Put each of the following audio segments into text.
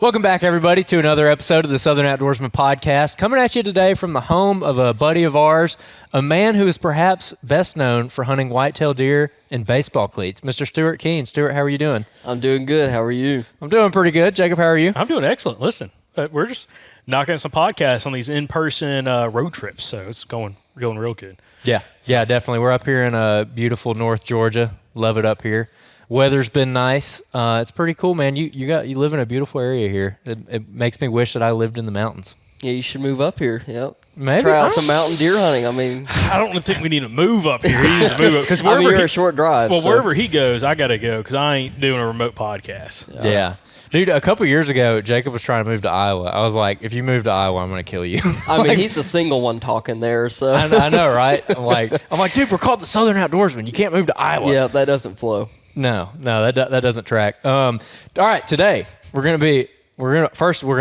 Welcome back, everybody, to another episode of the Southern Outdoorsman Podcast. Coming at you today from the home of a buddy of ours, a man who is perhaps best known for hunting whitetail deer in baseball cleats, Mr. Stuart Keene. Stuart, how are you doing? I'm doing good. How are you? I'm doing pretty good. Jacob, how are you? I'm doing excellent. Listen, we're just knocking out some podcasts on these in-person road trips, so it's going real good. Yeah, definitely. We're up here in beautiful North Georgia. Love it up here. Weather's been nice. It's pretty cool, man. You live in a beautiful area here. It makes me wish that I lived in the mountains. Yeah, you should move up here. Yep. Maybe. Try out some mountain deer hunting. I mean, I don't think we need to move up here. He needs to move up because you're a short drive. Well, so. wherever he goes, I got to go because I ain't doing a remote podcast. Yeah. Dude, a couple years ago, Jacob was trying to move to Iowa. I was like, if you move to Iowa, I'm going to kill you. I mean, he's the single one talking there, so. I know, right? I'm like, dude, we're called the Southern Outdoorsman. You can't move to Iowa. Yeah, that doesn't flow. No, that doesn't track. All right, today we're gonna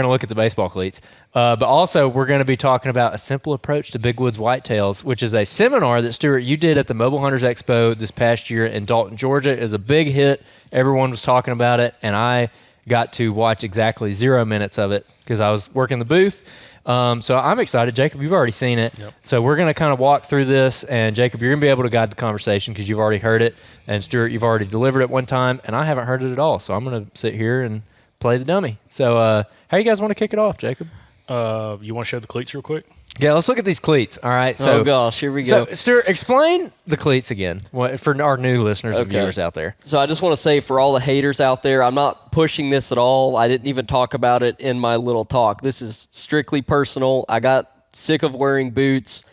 look at the baseball cleats, but also we're gonna be talking about a simple approach to Big Woods whitetails, which is a seminar that Stuart you did at the Mobile Hunters Expo this past year in Dalton, Georgia. It was a big hit. Everyone was talking about it, and I got to watch exactly 0 minutes of it because I was working the booth. So I'm excited. Jacob, you've already seen it. Yep. So we're going to kind of walk through this, and Jacob, you're going to be able to guide the conversation because you've already heard it, and Stuart, you've already delivered it one time, and I haven't heard it at all. So I'm going to sit here and play the dummy. So how you guys want to kick it off, Jacob? You want to show the cleats real quick? Yeah, let's look at these cleats. All right. So, Oh, gosh, here we go. So, Stuart, explain the cleats again for our new listeners and Okay. viewers out there. So I just want to say for all the haters out there, I'm not pushing this at all. I didn't even talk about it in my little talk. This is strictly personal. I got sick of wearing boots,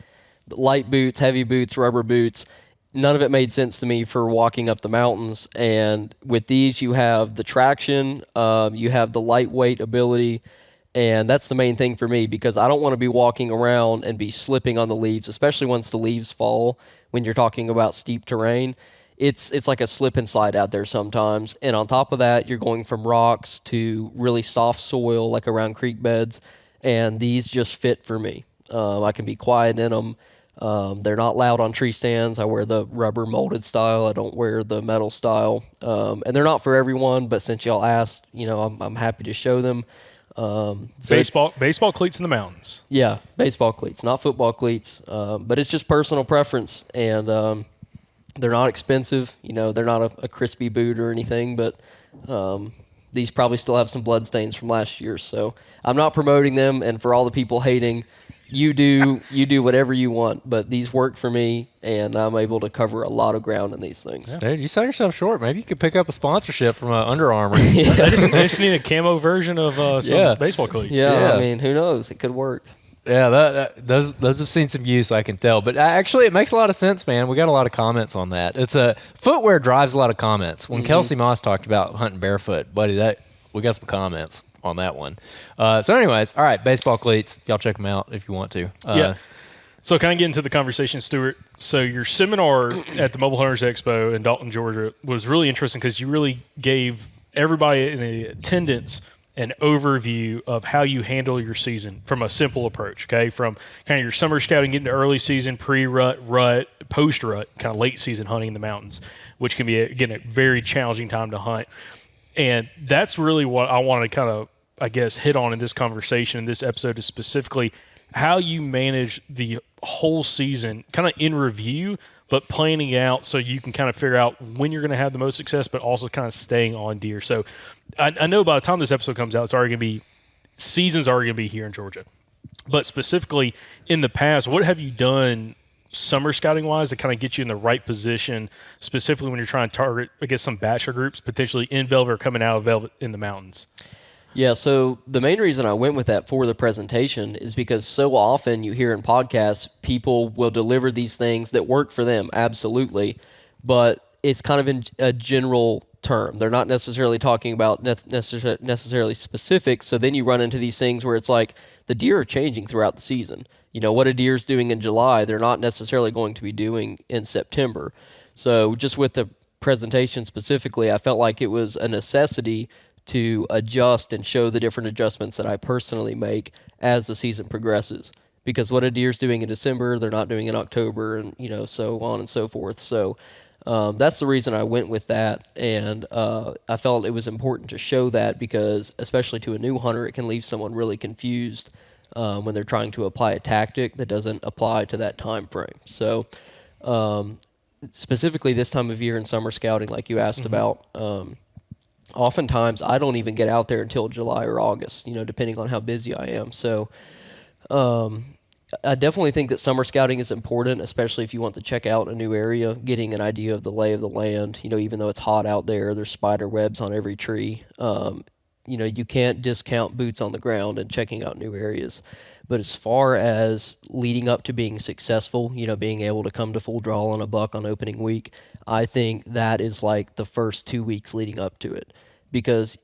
light boots, heavy boots, rubber boots. None of it made sense to me for walking up the mountains. And with these, you have the traction, you have the lightweight ability, and that's the main thing for me because I don't want to be walking around and be slipping on the leaves, especially once the leaves fall when you're talking about steep terrain. It's like a slip and slide out there sometimes. And on top of that, you're going from rocks to really soft soil like around creek beds, and these just fit for me. I can be quiet in them. They're not loud on tree stands. I wear the rubber molded style. I don't wear the metal style. And they're not for everyone, but since y'all asked, I'm happy to show them. So baseball cleats in the mountains. Yeah, baseball cleats, not football cleats. But it's just personal preference, and they're not expensive. They're not a crispy boot or anything, but these probably still have some blood stains from last year. So I'm not promoting them, and for all the people hating, you do whatever you want, but these work for me, and I'm able to cover a lot of ground in these things. Yeah. Dude, you sell yourself short. Maybe you could pick up a sponsorship from Under Armour. They just need a camo version of some baseball cleats. Yeah, I mean, who knows? It could work. Yeah, those have seen some use, I can tell. But actually, it makes a lot of sense, man. We got a lot of comments on that. Footwear drives a lot of comments. When Kelsey Moss talked about hunting barefoot, buddy, we got some comments on that one. So anyways, all right, baseball cleats. Y'all check them out if you want to. Yeah. So can I get into the conversation, Stuart? So your seminar at the Mobile Hunters Expo in Dalton, Georgia was really interesting because you really gave everybody in the attendance an overview of how you handle your season from a simple approach, okay? From kind of your summer scouting, getting to early season, pre-rut, rut, post-rut, kind of late season hunting in the mountains, which can be, again, a very challenging time to hunt. And that's really what I want to kind of, I guess, hit on in this conversation, in this episode, is specifically how you manage the whole season, kind of in review, but planning out so you can kind of figure out when you're going to have the most success, but also kind of staying on deer. So I know by the time this episode comes out, season's already going to be here in Georgia. But specifically in the past, what have you done summer scouting wise to kind of get you in the right position, specifically when you're trying to target, I guess, some bachelor groups, potentially in velvet or coming out of velvet in the mountains? Yeah, so the main reason I went with that for the presentation is because so often you hear in podcasts, people will deliver these things that work for them, absolutely, but it's kind of in a general term. They're not necessarily talking about necessarily specific, so then you run into these things where it's like the deer are changing throughout the season. What a deer's doing in July, they're not necessarily going to be doing in September. So just with the presentation specifically, I felt like it was a necessity to adjust and show the different adjustments that I personally make as the season progresses. Because what a deer's doing in December, they're not doing in October, and so on and so forth. So That's the reason I went with that, and I felt it was important to show that because, especially to a new hunter, it can leave someone really confused when they're trying to apply a tactic that doesn't apply to that time frame. So, specifically this time of year in summer scouting, like you asked about, oftentimes I don't even get out there until July or August, depending on how busy I am. So, I definitely think that summer scouting is important, especially if you want to check out a new area, getting an idea of the lay of the land. Even though it's hot out there's spider webs on every tree. You can't discount boots on the ground and checking out new areas. But as far as leading up to being successful, being able to come to full draw on a buck on opening week, I think that is like the first 2 weeks leading up to it. Because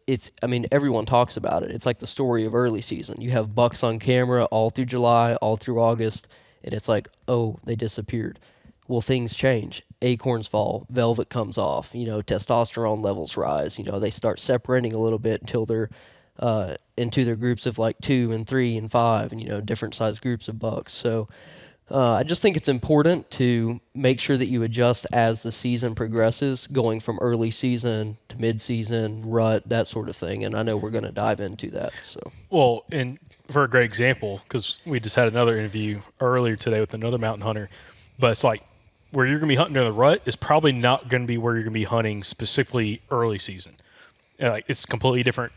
everyone talks about it. It's like the story of early season. You have bucks on camera all through July, all through August, and it's like, oh, they disappeared. Well, things change. Acorns fall, velvet comes off, testosterone levels rise. They start separating a little bit until they're into their groups of like 2 and 3 and 5, and different size groups of bucks. So I just think it's important to make sure that you adjust as the season progresses, going from early season to mid-season, rut, that sort of thing. And I know we're going to dive into that. So, Well, and for a great example, because we just had another interview earlier today with another mountain hunter, but it's like where you're going to be hunting during the rut is probably not going to be where you're going to be hunting specifically early season. Like it's completely different,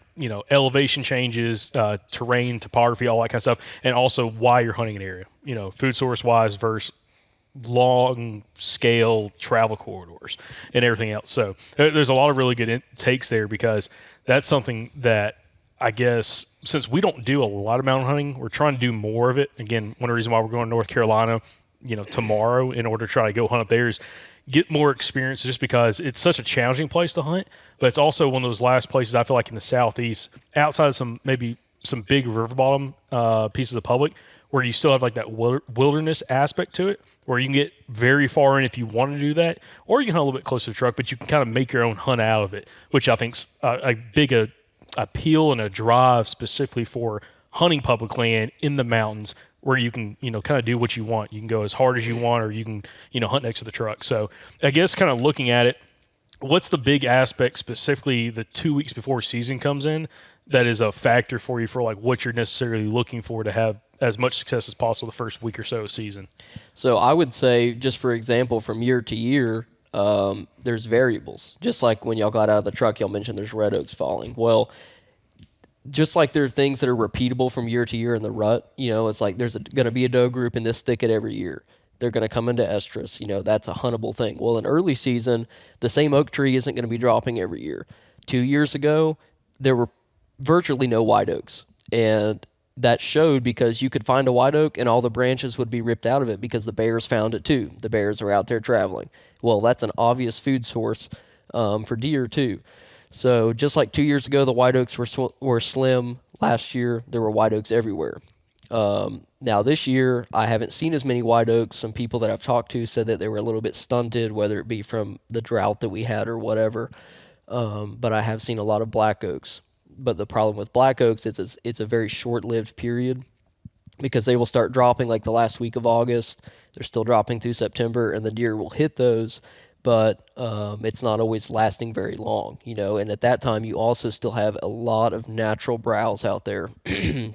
elevation changes, terrain, topography, all that kind of stuff, and also why you're hunting an area, food source wise versus long scale travel corridors and everything else. So there's a lot of really good takes there because that's something that I guess since we don't do a lot of mountain hunting, we're trying to do more of it. Again, one of the reasons why we're going to North Carolina, tomorrow in order to try to go hunt up there is get more experience just because it's such a challenging place to hunt, but it's also one of those last places I feel like in the Southeast, outside of some big river bottom pieces of public, where you still have like that wilderness aspect to it, where you can get very far in if you want to do that, or you can hunt a little bit closer to the truck, but you can kind of make your own hunt out of it, which I think's a big appeal and a drive specifically for hunting public land in the mountains, where you can, kind of do what you want. You can go as hard as you want, or you can, hunt next to the truck. So I guess kind of looking at it, what's the big aspect specifically the 2 weeks before season comes in that is a factor for you for like what you're necessarily looking for to have as much success as possible the first week or so of season? So I would say, just for example, from year to year, there's variables. Just like when y'all got out of the truck, y'all mentioned there's red oaks falling. Well, just like there are things that are repeatable from year to year in the rut, it's like there's going to be a doe group in this thicket every year. They're going to come into estrus. That's a huntable thing. Well, in early season, the same oak tree isn't going to be dropping every year. 2 years ago, there were virtually no white oaks. And that showed because you could find a white oak and all the branches would be ripped out of it because the bears found it too. The bears are out there traveling. Well, that's an obvious food source for deer too. So just like 2 years ago, the white oaks were slim. Last year, there were white oaks everywhere. Now this year, I haven't seen as many white oaks. Some people that I've talked to said that they were a little bit stunted, whether it be from the drought that we had or whatever. But I have seen a lot of black oaks. But the problem with black oaks is it's a very short-lived period because they will start dropping like the last week of August. They're still dropping through September, and the deer will hit those. But it's not always lasting very long, and at that time you also still have a lot of natural browse out there.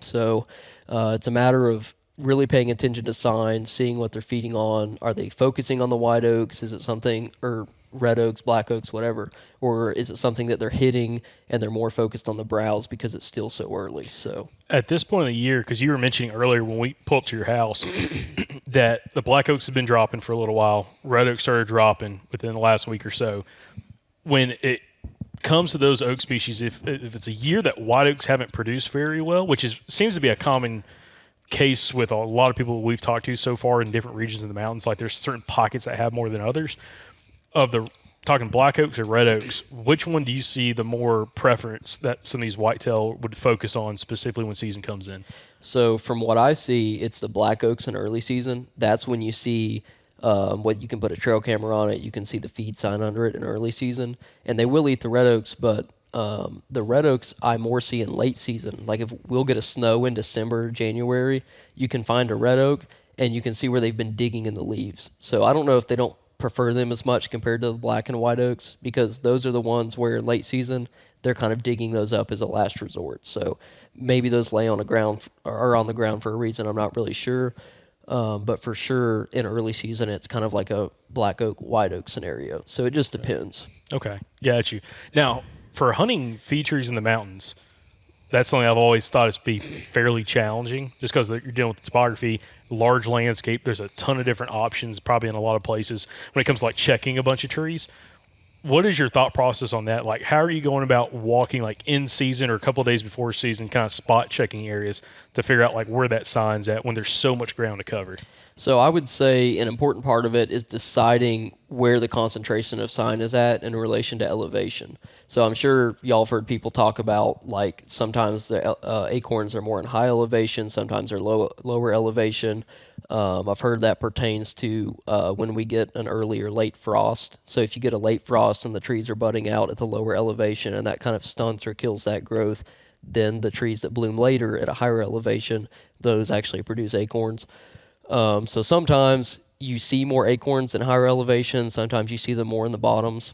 So it's a matter of really paying attention to signs, seeing what they're feeding on. Are they focusing on the white oaks? Is it something, or red oaks, black oaks, whatever? Or is it something that they're hitting and they're more focused on the browse because it's still so early? So at this point of the year, because you were mentioning earlier when we pulled up to your house that the black oaks have been dropping for a little while. Red oaks started dropping within the last week or so. When it comes to those oak species, if it's a year that white oaks haven't produced very well, which seems to be a common case with a lot of people we've talked to so far in different regions of the mountains, like there's certain pockets that have more than others. Of the talking black oaks or red oaks, which one do you see the more preference that some of these whitetail would focus on specifically when season comes in? So from what I see, it's the black oaks in early season. That's when you see what you can put a trail camera on it. You can see the feed sign under it in early season, and they will eat the red oaks, but the red oaks I more see in late season. Like if we'll get a snow in December, January, you can find a red oak and you can see where they've been digging in the leaves. So I don't know if they don't prefer them as much compared to the black and white oaks, because those are the ones where in late season they're kind of digging those up as a last resort. So maybe those lay on the ground or on the ground for a reason. I'm not really sure. But for sure in early season, it's kind of like a black oak, white oak scenario. So it just depends. Okay, got you. Now, for hunting features in the mountains, that's something I've always thought is be fairly challenging, just because you're dealing with topography, large landscape. There's a ton of different options, probably in a lot of places when it comes to like checking a bunch of trees. What is your thought process on that? Like, how are you going about walking like in season or a couple of days before season, kind of spot checking areas to figure out like where that sign's at when there's so much ground to cover? So I would say an important part of it is deciding where the concentration of sign is at in relation to elevation. So I'm sure y'all have heard people talk about like sometimes the acorns are more in high elevation, sometimes they're lower elevation. I've heard that pertains to when we get an early or late frost. So if you get a late frost and the trees are budding out at the lower elevation and that kind of stunts or kills that growth, then the trees that bloom later at a higher elevation, those actually produce acorns. So sometimes you see more acorns in higher elevations. Sometimes you see them more in the bottoms.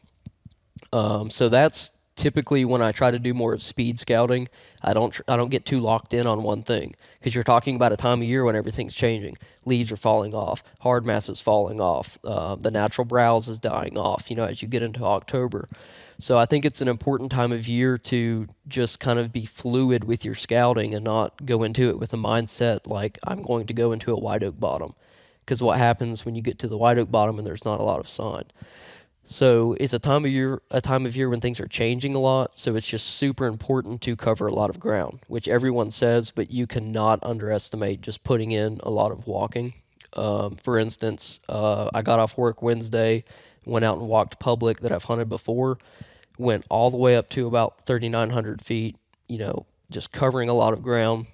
So that's typically when I try to do more of speed scouting. I don't get too locked in on one thing, because you're talking about a time of year when everything's changing. Leaves are falling off, hard mass is falling off, the natural browse is dying off, as you get into October. So I think it's an important time of year to just kind of be fluid with your scouting and not go into it with a mindset like I'm going to go into a white oak bottom, because what happens when you get to the white oak bottom and there's not a lot of sign. So it's a time of year when things are changing a lot. So it's just super important to cover a lot of ground, which everyone says, but you cannot underestimate just putting in a lot of walking. For instance, I got off work Wednesday, went out and walked public that I've hunted before, went all the way up to about 3,900 feet, just covering a lot of ground.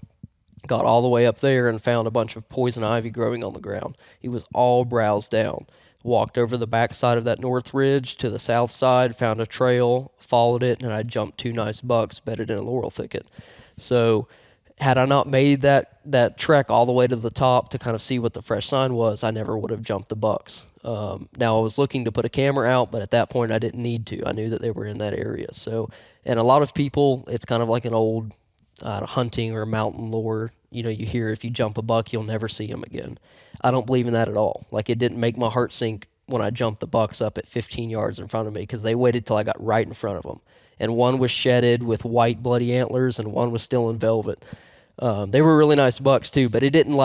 Got all the way up there and found a bunch of poison ivy growing on the ground. It was all browsed down. Walked over the backside of that north ridge to the south side, found a trail, followed it, and I jumped 2 nice bucks bedded in a laurel thicket. So had I not made that trek all the way to the top to kind of see what the fresh sign was, I never would have jumped the bucks. Now I was looking to put a camera out, but at that point I didn't need to. I knew that they were in that area. So, and a lot of people, it's kind of like an old hunting or mountain lore. You hear if you jump a buck, you'll never see him again. I don't believe in that at all. Like, it didn't make my heart sink when I jumped the bucks up at 15 yards in front of me, because they waited till I got right in front of them. And one was shedded with white bloody antlers and one was still in velvet. They were really nice bucks too, but it didn't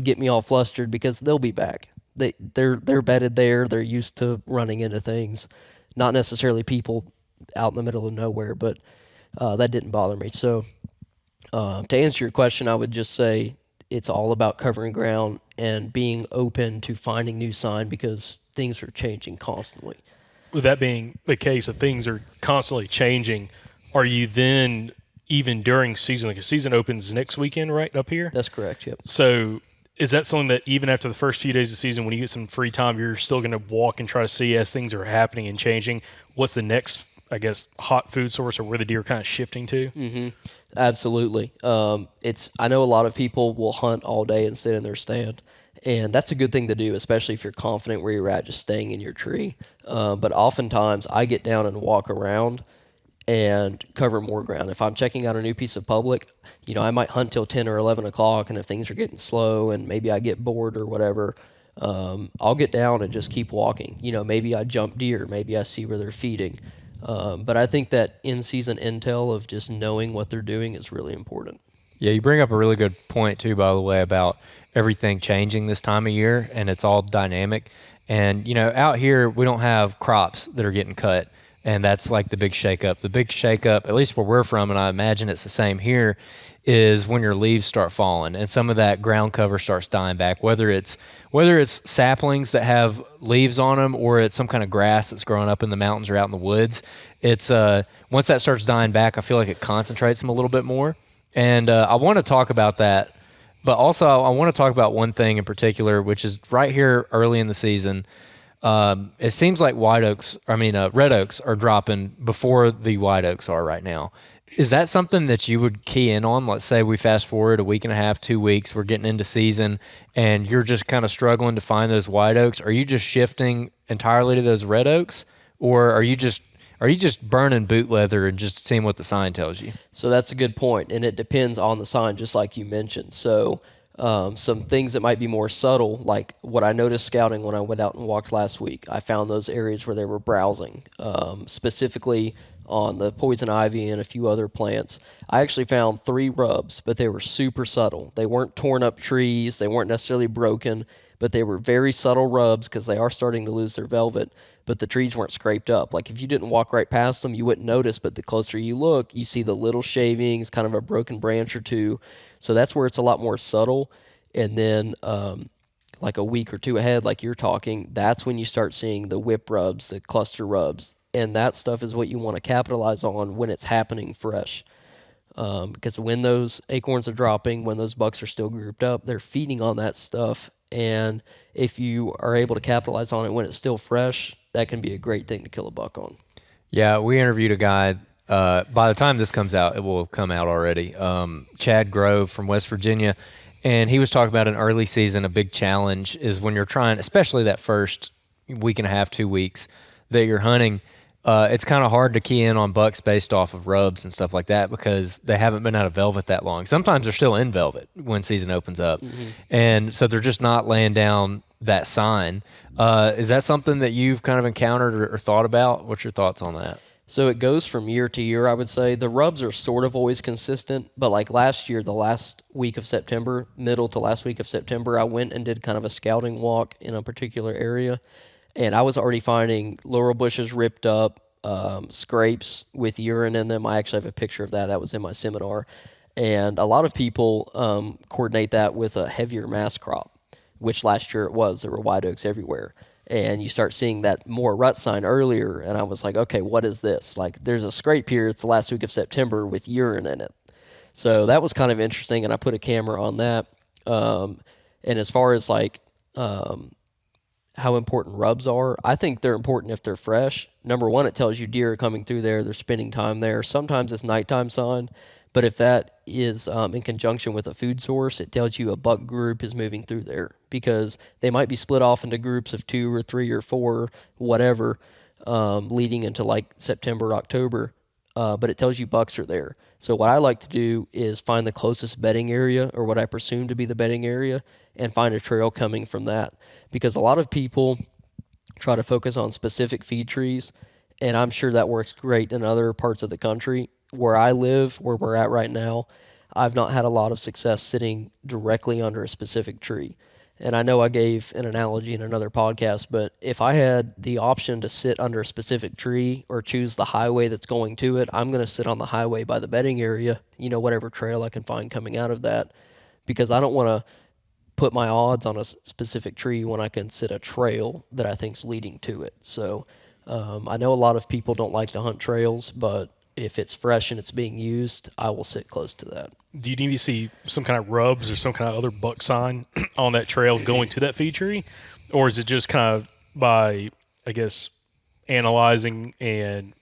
get me all flustered, because they'll be back. They're bedded there. They're used to running into things, not necessarily people out in the middle of nowhere, but that didn't bother me. So to answer your question, I would just say it's all about covering ground and being open to finding new sign, because things are changing constantly. With that being the case, if things are constantly changing, are you then, even during season, like a season opens next weekend, right, up here? That's correct, yep. So is that something that even after the first few days of the season, when you get some free time, you're still going to walk and try to see as things are happening and changing, what's the next, I guess, hot food source or where the deer are kind of shifting to? Mm-hmm. Absolutely. I know a lot of people will hunt all day and sit in their stand, and that's a good thing to do, especially if you're confident where you're at, just staying in your tree. But oftentimes I get down and walk around and cover more ground. If I'm checking out a new piece of public, I might hunt till 10 or 11 o'clock, and if things are getting slow and maybe I get bored or whatever, I'll get down and just keep walking. Maybe I jump deer, maybe I see where they're feeding. But I think that in-season intel of just knowing what they're doing is really important. Yeah, you bring up a really good point too, by the way, about everything changing this time of year, and it's all dynamic. And, out here we don't have crops that are getting cut, and that's like the big shakeup. The big shakeup, at least where we're from, and I imagine it's the same here, is when your leaves start falling and some of that ground cover starts dying back, whether it's saplings that have leaves on them or it's some kind of grass that's growing up in the mountains or out in the woods. It's once that starts dying back, I feel like it concentrates them a little bit more. And I want to talk about that, but also I want to talk about one thing in particular, which is right here early in the season. It seems like red oaks are dropping before the white oaks are right now. Is that something that you would key in on? Let's say we fast forward a week and a half, 2 weeks, we're getting into season, and you're just kind of struggling to find those white oaks. Are you just shifting entirely to those red oaks, or are you just burning boot leather and just seeing what the sign tells you? So that's a good point, and it depends on the sign, just like you mentioned. So some things that might be more subtle, like what I noticed scouting when I went out and walked last week, I found those areas where they were browsing, specifically on the poison ivy and a few other plants. I actually found 3 rubs, but they were super subtle. They weren't torn up trees, they weren't necessarily broken, but they were very subtle rubs because they are starting to lose their velvet, but the trees weren't scraped up. Like if you didn't walk right past them, you wouldn't notice, but the closer you look, you see the little shavings, kind of a broken branch or two. So that's where it's a lot more subtle. And then like a week or 2 ahead, like you're talking, that's when you start seeing the whip rubs, the cluster rubs. And that stuff is what you want to capitalize on when it's happening fresh. Because when those acorns are dropping, when those bucks are still grouped up, they're feeding on that stuff. And if you are able to capitalize on it when it's still fresh, that can be a great thing to kill a buck on. Yeah, we interviewed a guy. By the time this comes out, it will have come out already. Chad Grove from West Virginia. And he was talking about an early season, a big challenge is when you're trying, especially that first week and a half, 2 weeks that you're hunting, it's kind of hard to key in on bucks based off of rubs and stuff like that because they haven't been out of velvet that long. Sometimes they're still in velvet when season opens up. Mm-hmm. And so they're just not laying down that sign. Is that something that you've kind of encountered or thought about? What's your thoughts on that? So it goes from year to year, I would say. The rubs are sort of always consistent, but like last year, the last week of September, middle to last week of September, I went and did kind of a scouting walk in a particular area, and I was already finding laurel bushes ripped up, scrapes with urine in them. I actually have a picture of that. That was in my seminar. And a lot of people coordinate that with a heavier mass crop, which last year it was. There were white oaks everywhere. And you start seeing that more rut sign earlier, and I was like, okay, what is this? Like, there's a scrape here. It's the last week of September with urine in it. So that was kind of interesting, and I put a camera on that. And as far as, like, how important rubs are, I think they're important if they're fresh. Number one, it tells you deer are coming through there. They're spending time there. Sometimes it's nighttime sign, but if that is in conjunction with a food source, it tells you a buck group is moving through there because they might be split off into groups of 2 or 3 or 4, whatever, leading into like September, October, but it tells you bucks are there. So what I like to do is find the closest bedding area or what I presume to be the bedding area and find a trail coming from that because a lot of people try to focus on specific feed trees, and I'm sure that works great in other parts of the country. Where I live, where we're at right now, I've not had a lot of success sitting directly under a specific tree. And I know I gave an analogy in another podcast, but if I had the option to sit under a specific tree or choose the highway that's going to it, I'm going to sit on the highway by the bedding area, whatever trail I can find coming out of that, because I don't want to put my odds on a specific tree when I can sit a trail that I think's leading to it. So I know a lot of people don't like to hunt trails, but if it's fresh and it's being used, I will sit close to that. Do you need to see some kind of rubs or some kind of other buck sign on that trail going to that feed tree? Or is it just kind of by, I guess, analyzing and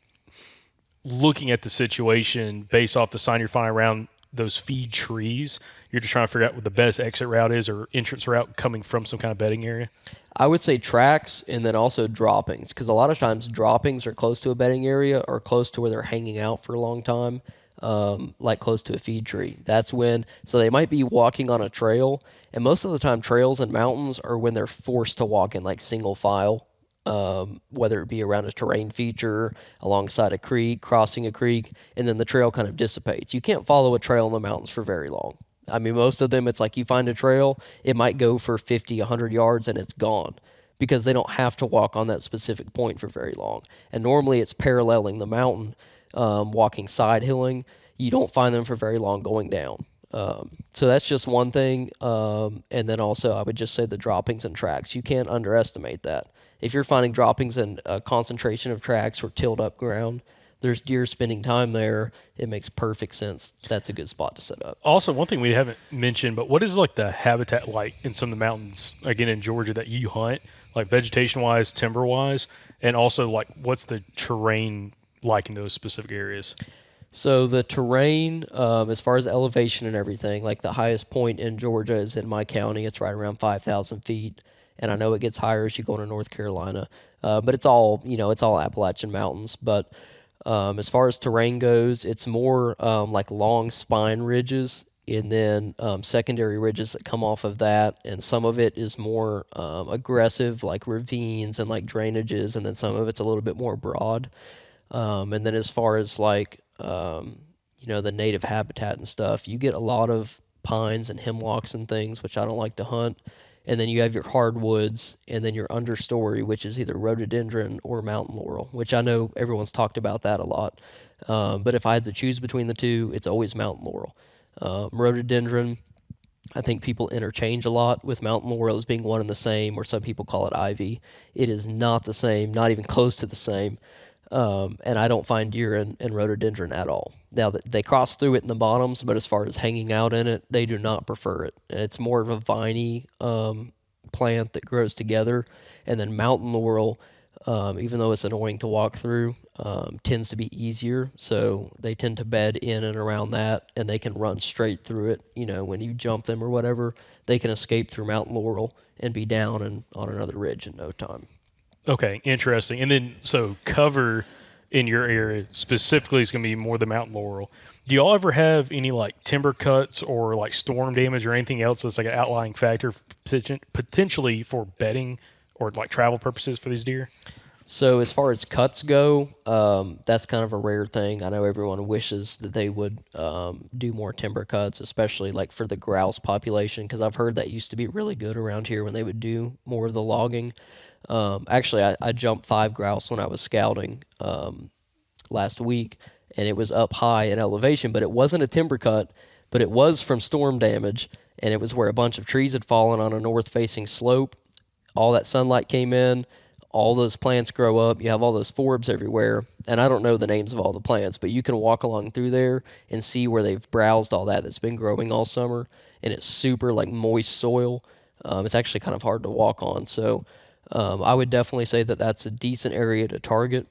looking at the situation based off the sign you're finding around those feed trees? You're just trying to figure out what the best exit route is or entrance route coming from some kind of bedding area? I would say tracks and then also droppings, because a lot of times droppings are close to a bedding area or close to where they're hanging out for a long time, like close to a feed tree. That's when, so they might be walking on a trail, and most of the time trails and mountains are when they're forced to walk in like single file, whether it be around a terrain feature, alongside a creek, crossing a creek, and then the trail kind of dissipates. You can't follow a trail in the mountains for very long. I mean, most of them, it's like you find a trail, it might go for 50, 100 yards, and it's gone because they don't have to walk on that specific point for very long. And normally it's paralleling the mountain, walking side hilling. You don't find them for very long going down. So that's just one thing. And then also I would just say the droppings and tracks. You can't underestimate that. If you're finding droppings in a concentration of tracks or tilled up ground, there's deer spending time there, it makes perfect sense. That's a good spot to set up. Also, one thing we haven't mentioned, but what is like the habitat like in some of the mountains, again, in Georgia that you hunt, like vegetation-wise, timber-wise, and also like what's the terrain like in those specific areas? So the terrain, as far as elevation and everything, like the highest point in Georgia is in my county. It's right around 5,000 feet, and I know it gets higher as you go into North Carolina. But it's all it's all Appalachian Mountains. But as far as terrain goes, it's more like long spine ridges, and then secondary ridges that come off of that, and some of it is more aggressive, like ravines and like drainages, and then some of it's a little bit more broad. And then as far as like the native habitat and stuff, you get a lot of pines and hemlocks and things, which I don't like to hunt. And then you have your hardwoods, and then your understory, which is either rhododendron or mountain laurel, which I know everyone's talked about that a lot. But if I had to choose between the two, it's always mountain laurel. Rhododendron, I think people interchange a lot with mountain laurel as being one and the same, or some people call it ivy. It is not the same, not even close to the same. And I don't find deer in rhododendron at all. Now, they cross through it in the bottoms, but as far as hanging out in it, they do not prefer it. It's more of a viney plant that grows together. And then mountain laurel, even though it's annoying to walk through, tends to be easier. So they tend to bed in and around that, and they can run straight through it. When you jump them or whatever, they can escape through mountain laurel and be down and on another ridge in no time. Okay, interesting. And then, so cover in your area specifically is going to be more the mountain laurel. Do y'all ever have any like timber cuts or like storm damage or anything else that's like an outlying factor potentially for bedding or like travel purposes for these deer? So as far as cuts go, that's kind of a rare thing. I know everyone wishes that they would do more timber cuts, especially like for the grouse population, because I've heard that used to be really good around here when they would do more of the logging. Actually, I jumped 5 grouse when I was scouting last week, and it was up high in elevation, but it wasn't a timber cut, but it was from storm damage, and it was where a bunch of trees had fallen on a north-facing slope. All that sunlight came in, all those plants grow up, you have all those forbs everywhere, and I don't know the names of all the plants, but you can walk along through there and see where they've browsed all that's been growing all summer, and it's super like moist soil. It's actually kind of hard to walk on, so I would definitely say that that's a decent area to target.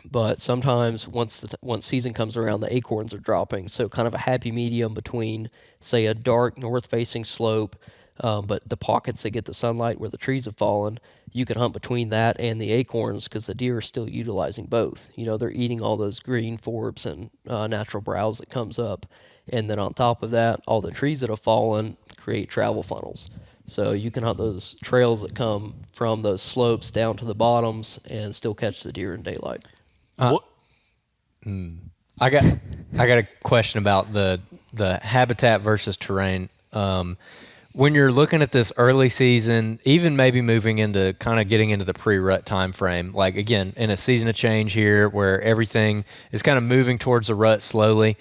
But sometimes once season comes around, the acorns are dropping. So kind of a happy medium between, say, a dark north-facing slope, but the pockets that get the sunlight where the trees have fallen, you can hunt between that and the acorns because the deer are still utilizing both. They're eating all those green forbs and natural browse that comes up. And then on top of that, all the trees that have fallen create travel funnels. So you can hunt those trails that come from those slopes down to the bottoms and still catch the deer in daylight. What? I got a question about the habitat versus terrain. When you're looking at this early season, even maybe moving into kind of getting into the pre-rut time frame, like again in a season of change here where everything is kind of moving towards the rut slowly.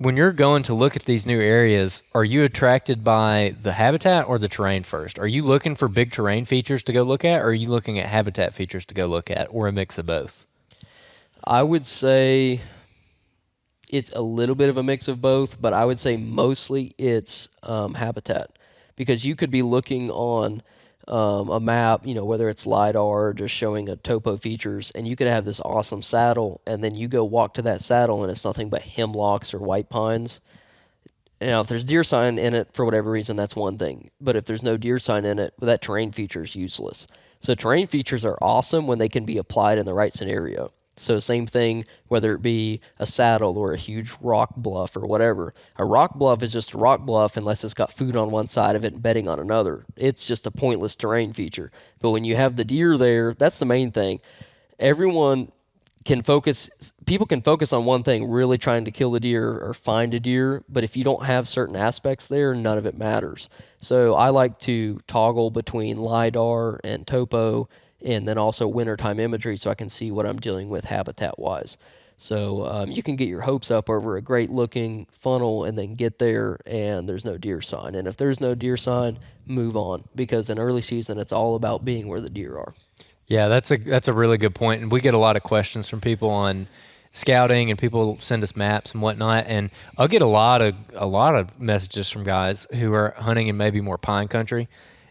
When you're going to look at these new areas, are you attracted by the habitat or the terrain first? Are you looking for big terrain features to go look at, or are you looking at habitat features to go look at, or a mix of both? I would say it's a little bit of a mix of both, but I would say mostly it's habitat, because you could be looking on a map, whether it's LiDAR or just showing a topo features, and you could have this awesome saddle, and then you go walk to that saddle and it's nothing but hemlocks or white pines. Now, if there's deer sign in it for whatever reason, that's one thing. But if there's no deer sign in it, that terrain feature is useless. So terrain features are awesome when they can be applied in the right scenario. So same thing, whether it be a saddle or a huge rock bluff or whatever. A rock bluff is just a rock bluff unless it's got food on one side of it and bedding on another. It's just a pointless terrain feature. But when you have the deer there, that's the main thing. People can focus on one thing, really trying to kill the deer or find a deer, but if you don't have certain aspects there, none of it matters. So I like to toggle between LiDAR and topo, and then also wintertime imagery so I can see what I'm dealing with habitat-wise. So you can get your hopes up over a great-looking funnel and then get there and there's no deer sign. And if there's no deer sign, move on, because in early season, it's all about being where the deer are. Yeah, that's a really good point. And we get a lot of questions from people on scouting, and people send us maps and whatnot. And I'll get a lot of messages from guys who are hunting in maybe more pine country,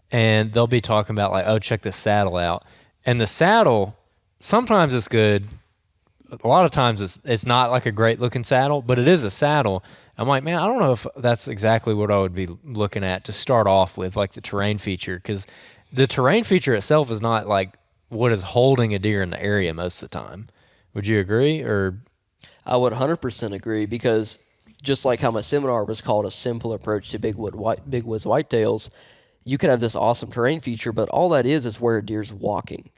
and they'll be talking about like, oh, check this saddle out. And the saddle, sometimes it's good. a lot of times it's not like a great looking saddle, but it is a saddle. I'm like, man, I don't know if that's exactly what I would be looking at to start off with, like the terrain feature, because the terrain feature itself is not like what is holding a deer in the area most of the time. Would you agree? Or I would 100% agree, because just like how my seminar was called a simple approach to big woods whitetails, you could have this awesome terrain feature, but all that is where a deer's walking.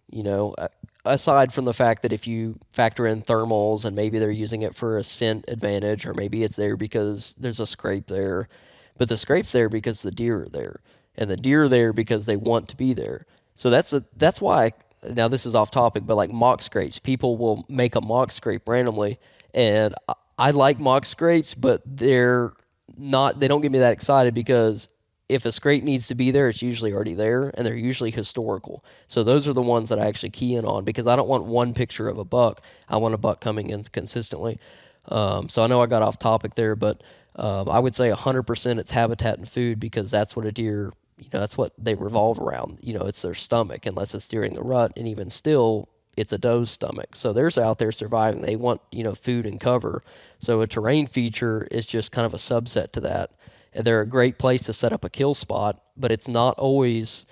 Aside from the fact that if you factor in thermals and maybe they're using it for a scent advantage, or maybe it's there because there's a scrape there, but the scrape's there because the deer are there, and the deer are there because they want to be there. So that's why. Now this is off topic, but like mock scrapes, people will make a mock scrape randomly, and I like mock scrapes, but they don't get me that excited, because if a scrape needs to be there, it's usually already there, and they're usually historical. So those are the ones that I actually key in on, because I don't want one picture of a buck. I want a buck coming in consistently. So I know I got off topic there, but I would say 100% it's habitat and food, because that's what a deer, that's what they revolve around. It's their stomach, unless it's during the rut, and even still, it's a doe's stomach. So they're out there surviving. They want, food and cover. So a terrain feature is just kind of a subset to that. And they're a great place to set up a kill spot, but it's not always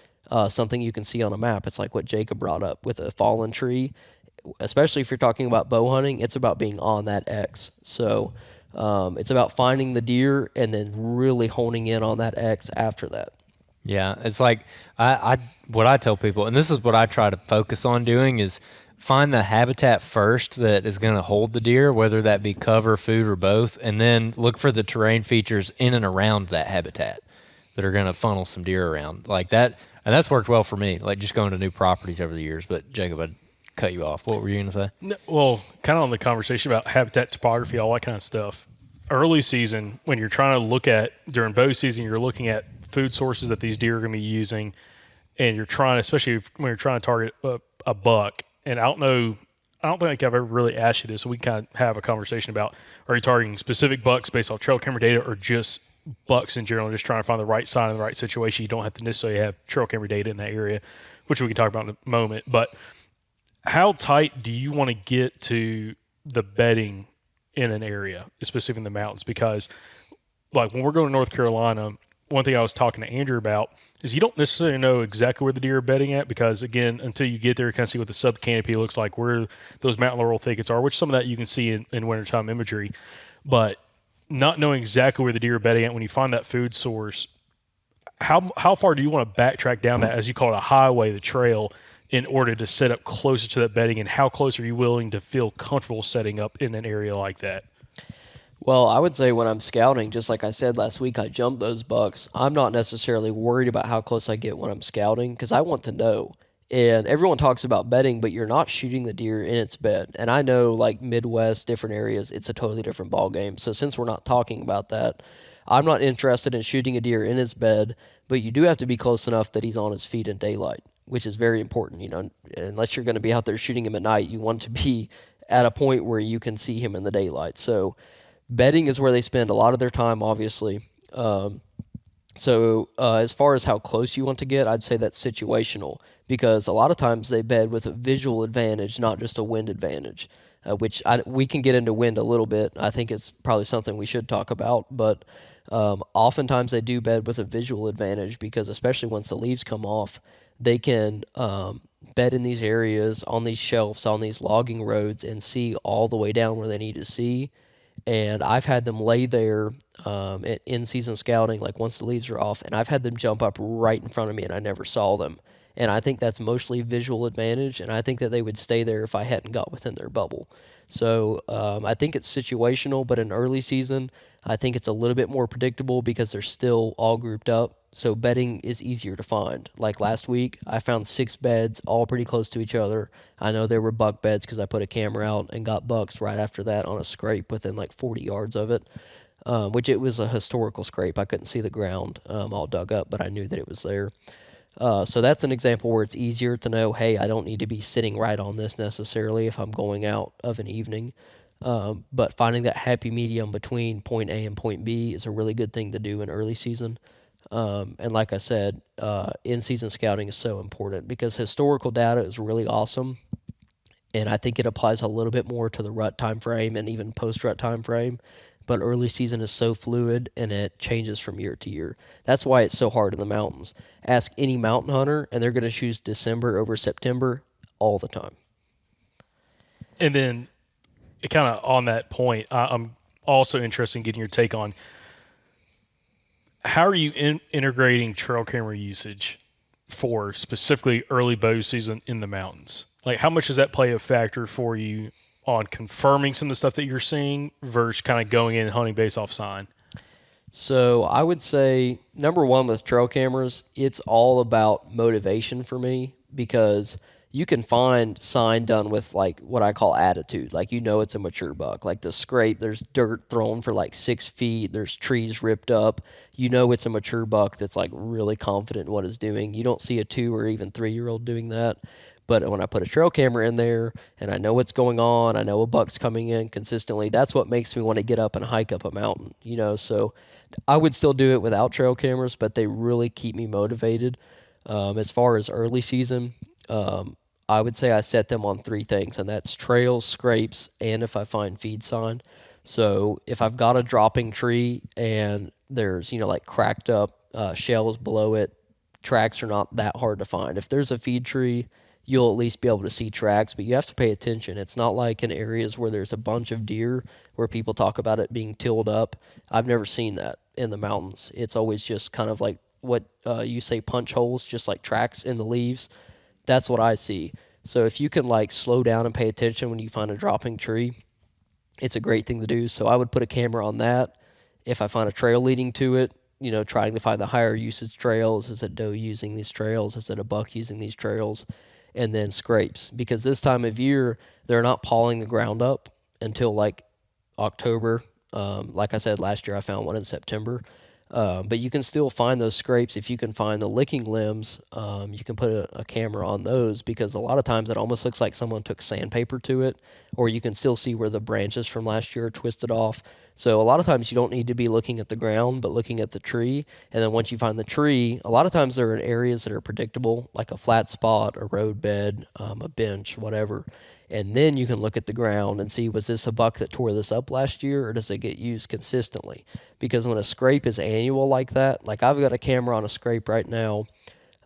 something you can see on a map. It's like what Jacob brought up with a fallen tree. Especially if you're talking about bow hunting, it's about being on that X. So it's about finding the deer and then really honing in on that X after that. yeah, it's like what I tell people, and this is what I try to focus on doing, is find the habitat first that is going to hold the deer, whether that be cover, food, or both, and then look for the terrain features in and around that habitat that are going to funnel some deer around like that. And that's worked well for me, like just going to new properties over the years. But Jacob, I'd cut you off. What were you going to say? Well, kind of on the conversation about habitat, topography, all that kind of stuff. Early season, when you're trying to look at, during bow season, you're looking at food sources that these deer are going to be using, and you're trying, especially when you're trying to target a buck. And I don't think I've ever really asked you this, so we can kind of have a conversation about, are you targeting specific bucks based off trail camera data, or just bucks in general, just trying to find the right sign in the right situation? You don't have to necessarily have trail camera data in that area, which we can talk about in a moment. But how tight do you want to get to the bedding in an area, specifically in the mountains? Because like when we're going to North Carolina, one thing I was talking to Andrew about is you don't necessarily know exactly where the deer are bedding at, because again, until you get there, you kind of see what the sub canopy looks like, where those mountain laurel thickets are, which some of that you can see in wintertime imagery. But not knowing exactly where the deer are bedding at, when you find that food source, how far do you want to backtrack down that, as you call it, a highway, the trail, in order to set up closer to that bedding? And how close are you willing to feel comfortable setting up in an area like that? Well, I would say when I'm scouting, just like I said last week, I jumped those bucks. I'm not necessarily worried about how close I get when I'm scouting, because I want to know. And everyone talks about bedding, but you're not shooting the deer in its bed. And I know, like Midwest, different areas, it's a totally different ball game. So since we're not talking about that, I'm not interested in shooting a deer in his bed, but you do have to be close enough that he's on his feet in daylight, which is very important. Unless you're going to be out there shooting him at night, you want to be at a point where you can see him in the daylight. So bedding is where they spend a lot of their time, obviously. So as far as how close you want to get, I'd say that's situational, because a lot of times they bed with a visual advantage, not just a wind advantage, which we can get into wind a little bit. I think it's probably something we should talk about, but oftentimes they do bed with a visual advantage, because especially once the leaves come off, they can bed in these areas, on these shelves, on these logging roads, and see all the way down where they need to see. And I've had them lay there in season scouting, like once the leaves are off, and I've had them jump up right in front of me and I never saw them. And I think that's mostly visual advantage, and I think that they would stay there if I hadn't got within their bubble. So I think it's situational, but in early season, I think it's a little bit more predictable, because they're still all grouped up. So bedding is easier to find. Like last week, I found 6 beds all pretty close to each other. I know there were buck beds because I put a camera out and got bucks right after that on a scrape within like 40 yards of it, which it was a historical scrape. I couldn't see the ground all dug up, but I knew that it was there. So that's an example where it's easier to know, hey, I don't need to be sitting right on this necessarily if I'm going out of an evening. But finding that happy medium between point A and point B is a really good thing to do in early season. And like I said, in-season scouting is so important, because historical data is really awesome, and I think it applies a little bit more to the rut time frame and even post rut time frame. But early season is so fluid and it changes from year to year. That's why it's so hard in the mountains. Ask any mountain hunter, and they're going to choose December over September all the time. And then, kind of on that point, I'm also interested in getting your take on how are you integrating trail camera usage for specifically early bow season in the mountains? Like, how much does that play a factor for you on confirming some of the stuff that you're seeing versus kind of going in and hunting based off sign? So I would say, number one, with trail cameras, it's all about motivation for me, because you can find sign done with like what I call attitude. Like, it's a mature buck. Like the scrape, there's dirt thrown for like 6 feet. There's trees ripped up. It's a mature buck that's like really confident in what it's doing. You don't see a 2 or even 3-year-old doing that. But when I put a trail camera in there and I know what's going on, I know a buck's coming in consistently, that's what makes me want to get up and hike up a mountain, So I would still do it without trail cameras, but they really keep me motivated. As far as early season, I would say I set them on 3 things, and that's trails, scrapes, and if I find feed sign. So if I've got a dropping tree and there's, like cracked up shells below it, tracks are not that hard to find. If there's a feed tree, you'll at least be able to see tracks, but you have to pay attention. It's not like in areas where there's a bunch of deer where people talk about it being tilled up. I've never seen that in the mountains. It's always just kind of like what you say, punch holes, just like tracks in the leaves. That's what I see. So if you can like slow down and pay attention when you find a dropping tree, it's a great thing to do. So I would put a camera on that. If I find a trail leading to it, trying to find the higher usage trails. Is it doe using these trails? Is it a buck using these trails? And then scrapes, because this time of year they're not pawing the ground up until like October. Like I said, last year I found one in September. But you can still find those scrapes. If you can find the licking limbs, you can put a camera on those, because a lot of times it almost looks like someone took sandpaper to it, or you can still see where the branches from last year are twisted off. So a lot of times you don't need to be looking at the ground, but looking at the tree. And then once you find the tree, a lot of times they're in areas that are predictable, like a flat spot, a road bed, a bench, whatever. And then you can look at the ground and see, was this a buck that tore this up last year, or does it get used consistently? Because when a scrape is annual like that, like I've got a camera on a scrape right now,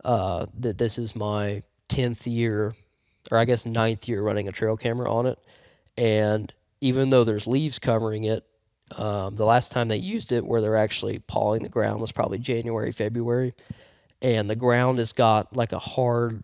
that this is my 10th year, or I guess 9th year running a trail camera on it. And even though there's leaves covering it, the last time they used it where they're actually pawing the ground was probably January, February. And the ground has got like a hard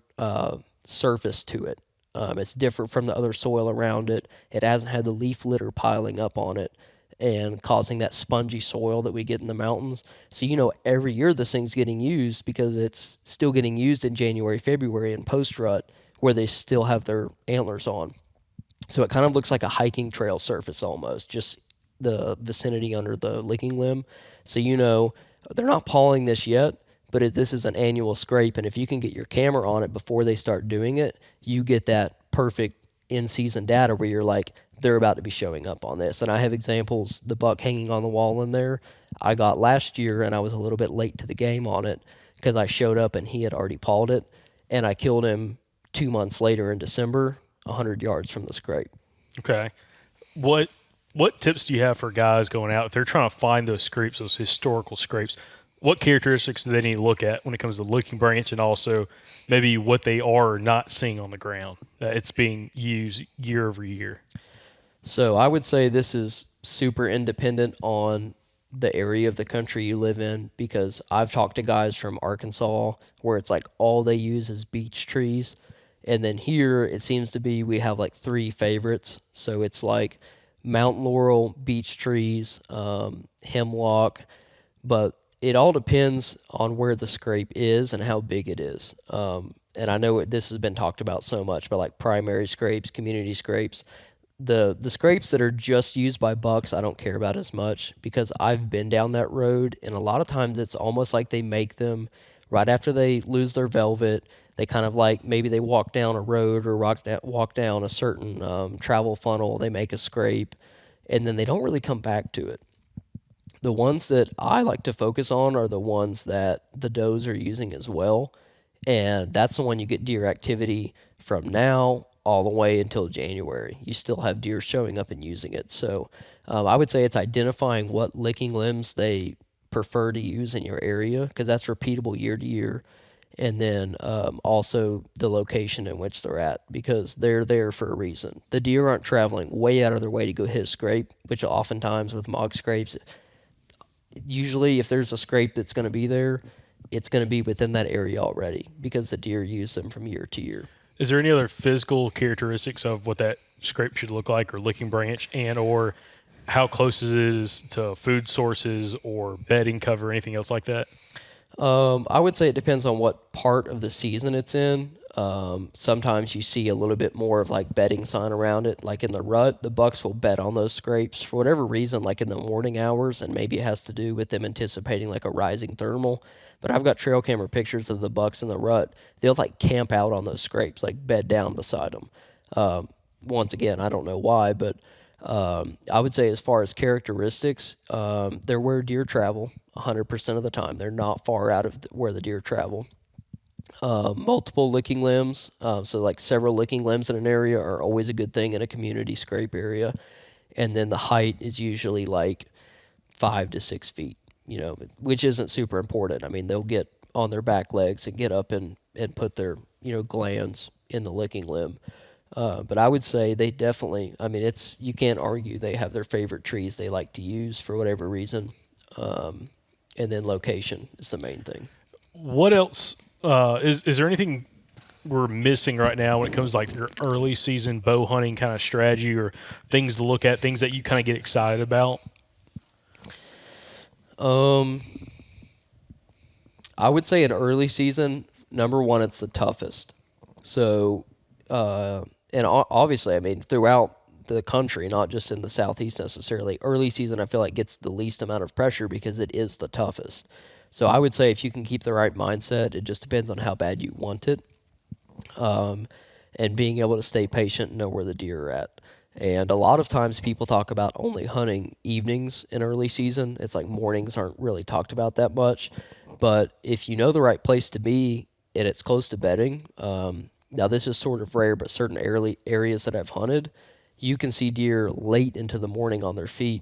surface to it. It's different from the other soil around it. It hasn't had the leaf litter piling up on it and causing that spongy soil that we get in the mountains. So, every year this thing's getting used, because it's still getting used in January, February, and post-rut where they still have their antlers on. So it kind of looks like a hiking trail surface almost, just the vicinity under the licking limb. So, they're not pawing this yet, but this is an annual scrape, and if you can get your camera on it before they start doing it, you get that perfect in-season data where you're like, they're about to be showing up on this. And I have examples, the buck hanging on the wall in there, I got last year, and I was a little bit late to the game on it because I showed up and he had already pawed it, and I killed him 2 months later in December, 100 yards from the scrape. Okay. What tips do you have for guys going out if they're trying to find those scrapes, those historical scrapes? What characteristics do they need to look at when it comes to licking branch, and also maybe what they are not seeing on the ground that it's being used year over year? So I would say this is super independent on the area of the country you live in, because I've talked to guys from Arkansas where it's like all they use is beech trees. And then here it seems to be we have like 3 favorites. So it's like mountain laurel, beech trees, hemlock, but it all depends on where the scrape is and how big it is. And I know this has been talked about so much, but like primary scrapes, community scrapes, the scrapes that are just used by bucks, I don't care about as much, because I've been down that road, and a lot of times it's almost like they make them right after they lose their velvet. They kind of like, maybe they walk down a road or walk down a certain travel funnel, they make a scrape, and then they don't really come back to it. The ones that I like to focus on are the ones that the does are using as well, and that's the one you get deer activity from now all the way until January. You still have deer showing up and using it. So I would say it's identifying what licking limbs they prefer to use in your area, because that's repeatable year to year. And then also the location in which they're at, because they're there for a reason. The deer aren't traveling way out of their way to go hit a scrape, which oftentimes with mock scrapes, usually if there's a scrape that's going to be there, it's going to be within that area already, because the deer use them from year to year. Is there any other physical characteristics of what that scrape should look like, or licking branch, and or how close it is to food sources or bedding cover, anything else like that? I would say it depends on what part of the season it's in. Sometimes you see a little bit more of like bedding sign around it. Like in the rut, the bucks will bed on those scrapes for whatever reason, like in the morning hours, and maybe it has to do with them anticipating like a rising thermal. But I've got trail camera pictures of the bucks in the rut. They'll like camp out on those scrapes, like bed down beside them. Once again, I don't know why, but I would say as far as characteristics, they're where deer travel 100% of the time. They're not far out of where the deer travel. Multiple licking limbs, so like several licking limbs in an area are always a good thing in a community scrape area. And then the height is usually like 5 to 6 feet, which isn't super important. I mean, they'll get on their back legs and get up and put their, glands in the licking limb. But I would say they definitely, you can't argue they have their favorite trees they like to use for whatever reason. And then location is the main thing. What else, is there anything we're missing right now when it comes to like your early season bow hunting kind of strategy, or things to look at, things that you kind of get excited about? I would say in early season, number one, it's the toughest. So, and obviously, throughout the country, not just in the Southeast necessarily, early season I feel like gets the least amount of pressure because it is the toughest. So I would say if you can keep the right mindset, it just depends on how bad you want it, and being able to stay patient and know where the deer are at. And a lot of times people talk about only hunting evenings in early season. It's like mornings aren't really talked about that much. But if you know the right place to be and it's close to bedding, now this is sort of rare, but certain areas that I've hunted, you can see deer late into the morning on their feet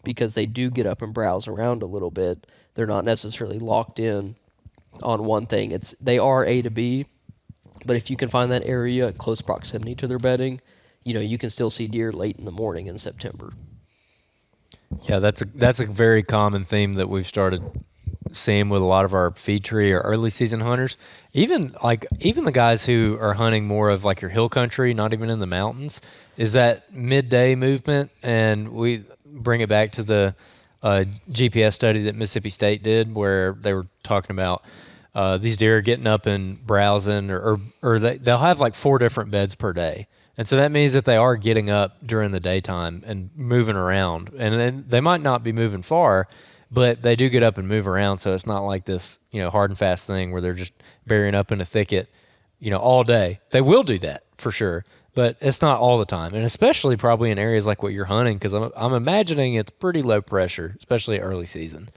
because they do get up and browse around a little bit. They're not necessarily locked in on one thing. They are A to B, but if you can find that area at close proximity to their bedding, you can still see deer late in the morning in September. Yeah, that's a very common theme that we've started seeing with a lot of our feed tree or early season hunters. Even the guys who are hunting more of like your hill country, not even in the mountains, is that midday movement. And we bring it back to the GPS study that Mississippi State did, where they were talking about these deer getting up and browsing, or they'll have like 4 different beds per day. And so that means that they are getting up during the daytime and moving around. And then they might not be moving far, but they do get up and move around. So it's not like this, hard and fast thing where they're just burying up in a thicket, all day. They will do that for sure, but it's not all the time. And especially probably in areas like what you're hunting, because I'm imagining it's pretty low pressure, especially early season.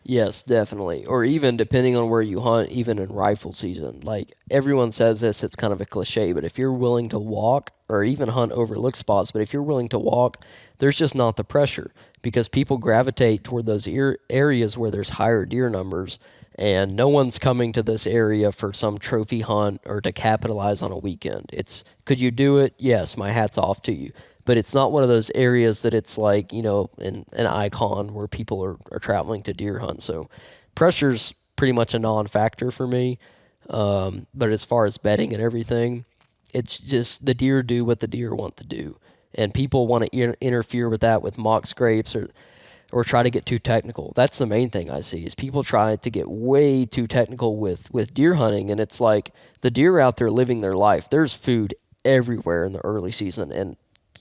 Yes, definitely. Or even depending on where you hunt, even in rifle season. Like everyone says this, it's kind of a cliche, but if you're willing to walk or even hunt overlooked spots, but if you're willing to walk, there's just not the pressure because people gravitate toward those areas where there's higher deer numbers, and no one's coming to this area for some trophy hunt or to capitalize on a weekend. Could you do it? Yes, my hat's off to you. But it's not one of those areas that it's like, an icon where people are traveling to deer hunt. So pressure's pretty much a non-factor for me. But as far as bedding and everything, it's just the deer do what the deer want to do. And people want to interfere with that with mock scrapes or try to get too technical. That's the main thing I see is people try to get way too technical with deer hunting. And it's like the deer out there living their life. There's food everywhere in the early season. And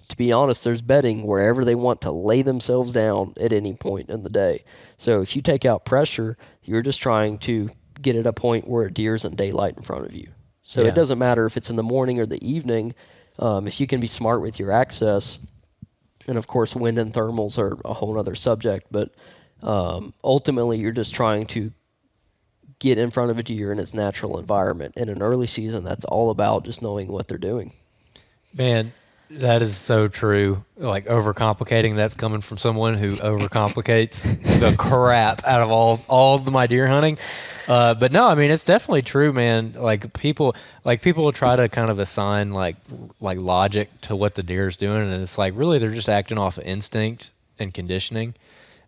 to be honest, there's bedding wherever they want to lay themselves down at any point in the day. So if you take out pressure, you're just trying to get at a point where a deer's in daylight in front of you. So It doesn't matter if it's in the morning or the evening. If you can be smart with your access, and of course wind and thermals are a whole other subject, but ultimately you're just trying to get in front of a deer in its natural environment. In an early season, that's all about just knowing what they're doing. Man, that is so true. Like overcomplicating, that's coming from someone who overcomplicates the crap out of all of my deer hunting. But no, I mean it's definitely true, man. People will try to kind of assign like logic to what the deer is doing, and it's like really they're just acting off of instinct and conditioning,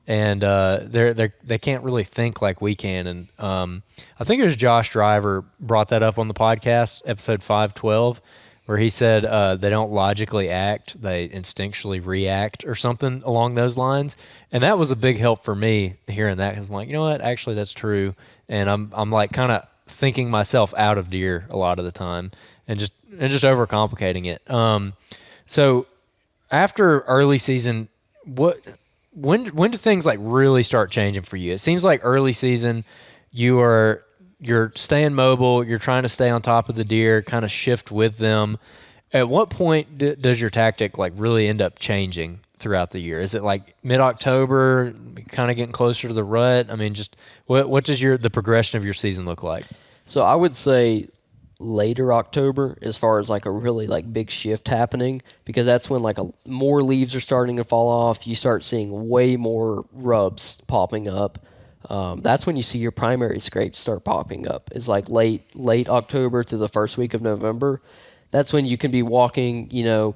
and they can't really think like we can. And I think it was Josh Driver brought that up on the podcast, episode 512. Where he said they don't logically act, they instinctually react or something along those lines. And that was a big help for me hearing that because I'm like, you know what, actually that's true. And I'm like kind of thinking myself out of deer a lot of the time and just overcomplicating it. So after early season, when do things like really start changing for you? It seems like early season you're staying mobile, you're trying to stay on top of the deer, kind of shift with them. At what point does your tactic like really end up changing throughout the year? Is it like mid-October, kind of getting closer to the rut? I mean, just what does the progression of your season look like? So I would say later October as far as like a really like big shift happening, because that's when like more leaves are starting to fall off. You start seeing way more rubs popping up. That's when you see your primary scrapes start popping up. It's like late October to the first week of November. That's when you can be walking,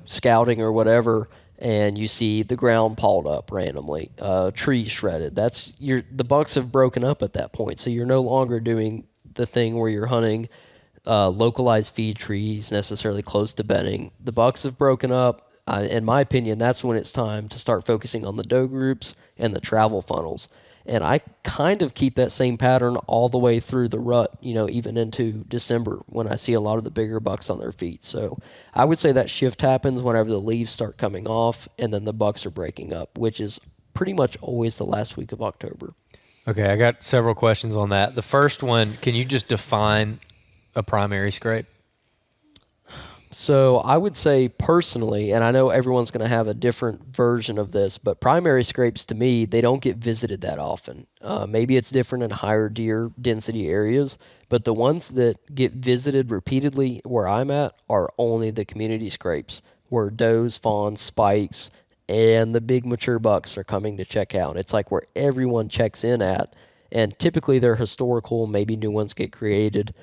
scouting or whatever, and you see the ground pawed up randomly, trees shredded. The bucks have broken up at that point, so you're no longer doing the thing where you're hunting localized feed trees necessarily close to bedding. The bucks have broken up. In my opinion, that's when it's time to start focusing on the doe groups and the travel funnels. And I kind of keep that same pattern all the way through the rut, even into December when I see a lot of the bigger bucks on their feet. So I would say that shift happens whenever the leaves start coming off and then the bucks are breaking up, which is pretty much always the last week of October. Okay, I got several questions on that. The first one, can you just define a primary scrape? So I would say personally, and I know everyone's going to have a different version of this, but primary scrapes to me, they don't get visited that often. Maybe it's different in higher deer density areas, but the ones that get visited repeatedly where I'm at are only the community scrapes, where does, fawns, spikes, and the big mature bucks are coming to check out. It's like where everyone checks in at, and typically they're historical, maybe new ones get created,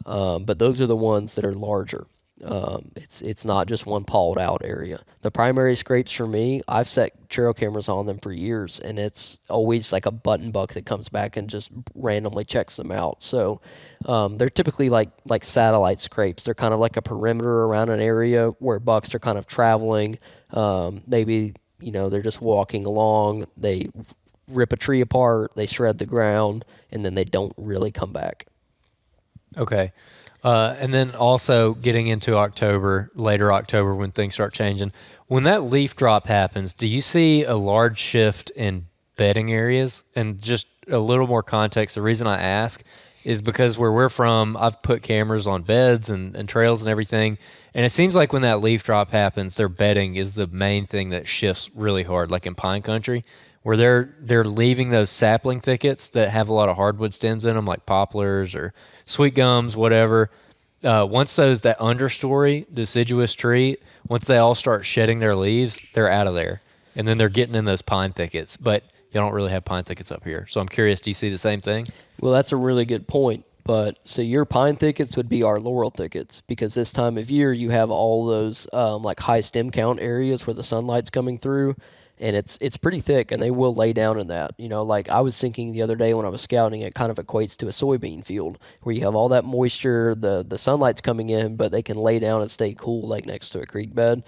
but those are the ones that are larger. It's not just one pawed out area. The primary scrapes for me, I've set trail cameras on them for years, and it's always like a button buck that comes back and just randomly checks them out. So they're typically like satellite scrapes. They're kind of like a perimeter around an area where bucks are kind of traveling. Maybe they're just walking along. They rip a tree apart, they shred the ground, and then they don't really come back. Okay. And then also getting into later October when things start changing. When that leaf drop happens, do you see a large shift in bedding areas? And just a little more context, the reason I ask is because where we're from, I've put cameras on beds and trails and everything. And it seems like when that leaf drop happens, their bedding is the main thing that shifts really hard, like in pine country, where they're leaving those sapling thickets that have a lot of hardwood stems in them, like poplars or sweet gums, whatever. Once that understory deciduous tree, once they all start shedding their leaves, they're out of there, and then they're getting in those pine thickets. But you don't really have pine thickets up here, so I'm curious. Do you see the same thing? Well, that's a really good point. But so your pine thickets would be our laurel thickets, because this time of year you have all those like high stem count areas where the sunlight's coming through. And it's pretty thick, and they will lay down in that. Like I was thinking the other day when I was scouting, it kind of equates to a soybean field where you have all that moisture, the sunlight's coming in, but they can lay down and stay cool like next to a creek bed.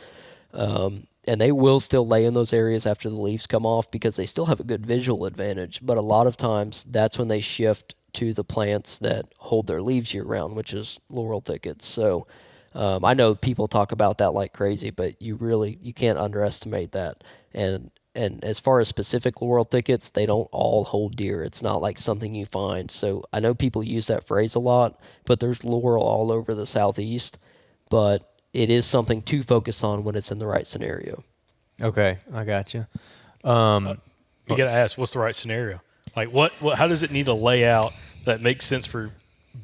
And they will still lay in those areas after the leaves come off because they still have a good visual advantage. But a lot of times that's when they shift to the plants that hold their leaves year round, which is laurel thickets. So I know people talk about that like crazy, but you can't underestimate that. And as far as specific laurel thickets, they don't all hold deer. It's not like something you find. So I know people use that phrase a lot, but there's laurel all over the southeast. But it is something to focus on when it's in the right scenario. Okay, I got you. You got to ask, what's the right scenario? Like, what? How does it need to lay out that makes sense for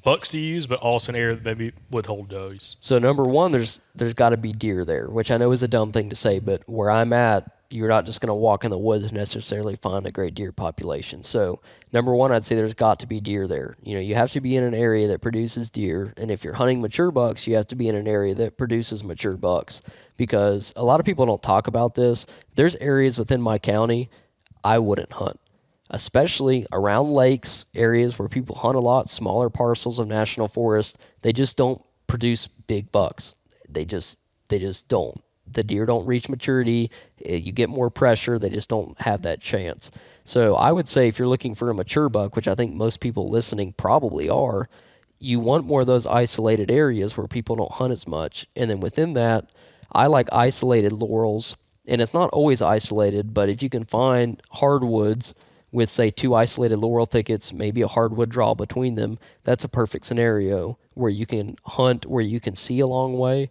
bucks to use, but also an area that maybe would hold does? So number one, there's got to be deer there, which I know is a dumb thing to say, but where I'm at, you're not just going to walk in the woods and necessarily find a great deer population. So number one, I'd say there's got to be deer there. You have to be in an area that produces deer, and if you're hunting mature bucks, you have to be in an area that produces mature bucks, because a lot of people don't talk about this. There's areas within my county I wouldn't hunt, especially around lakes, areas where people hunt a lot, smaller parcels of national forest. They just don't produce big bucks. They just don't. The deer don't reach maturity. You get more pressure. They just don't have that chance. So I would say if you're looking for a mature buck, which I think most people listening probably are, you want more of those isolated areas where people don't hunt as much. And then within that, I like isolated laurels. And it's not always isolated, but if you can find hardwoods with, say, 2 isolated laurel thickets, maybe a hardwood draw between them, that's a perfect scenario where you can hunt, where you can see a long way,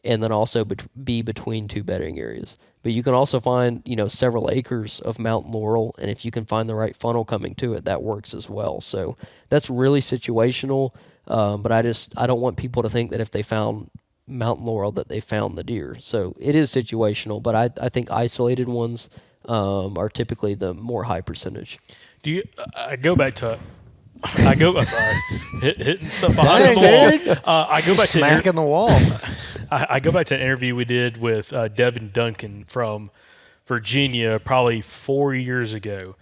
and then also be between 2 bedding areas. But you can also find, several acres of mountain laurel, and if you can find the right funnel coming to it, that works as well. So that's really situational, but I don't want people to think that if they found mountain laurel that they found the deer. So it is situational, but I think isolated ones are typically the more high percentage. I go back to sorry, hitting stuff behind the wall. I go back to smacking the wall. I go back to an interview we did with Devin Duncan from Virginia probably 4 years ago,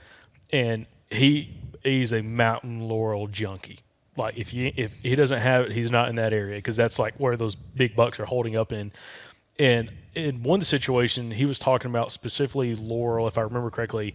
and he's a mountain laurel junkie. Like if he doesn't have it, he's not in that area, because that's like where those big bucks are holding up in. And in one situation, he was talking about specifically laurel, if I remember correctly,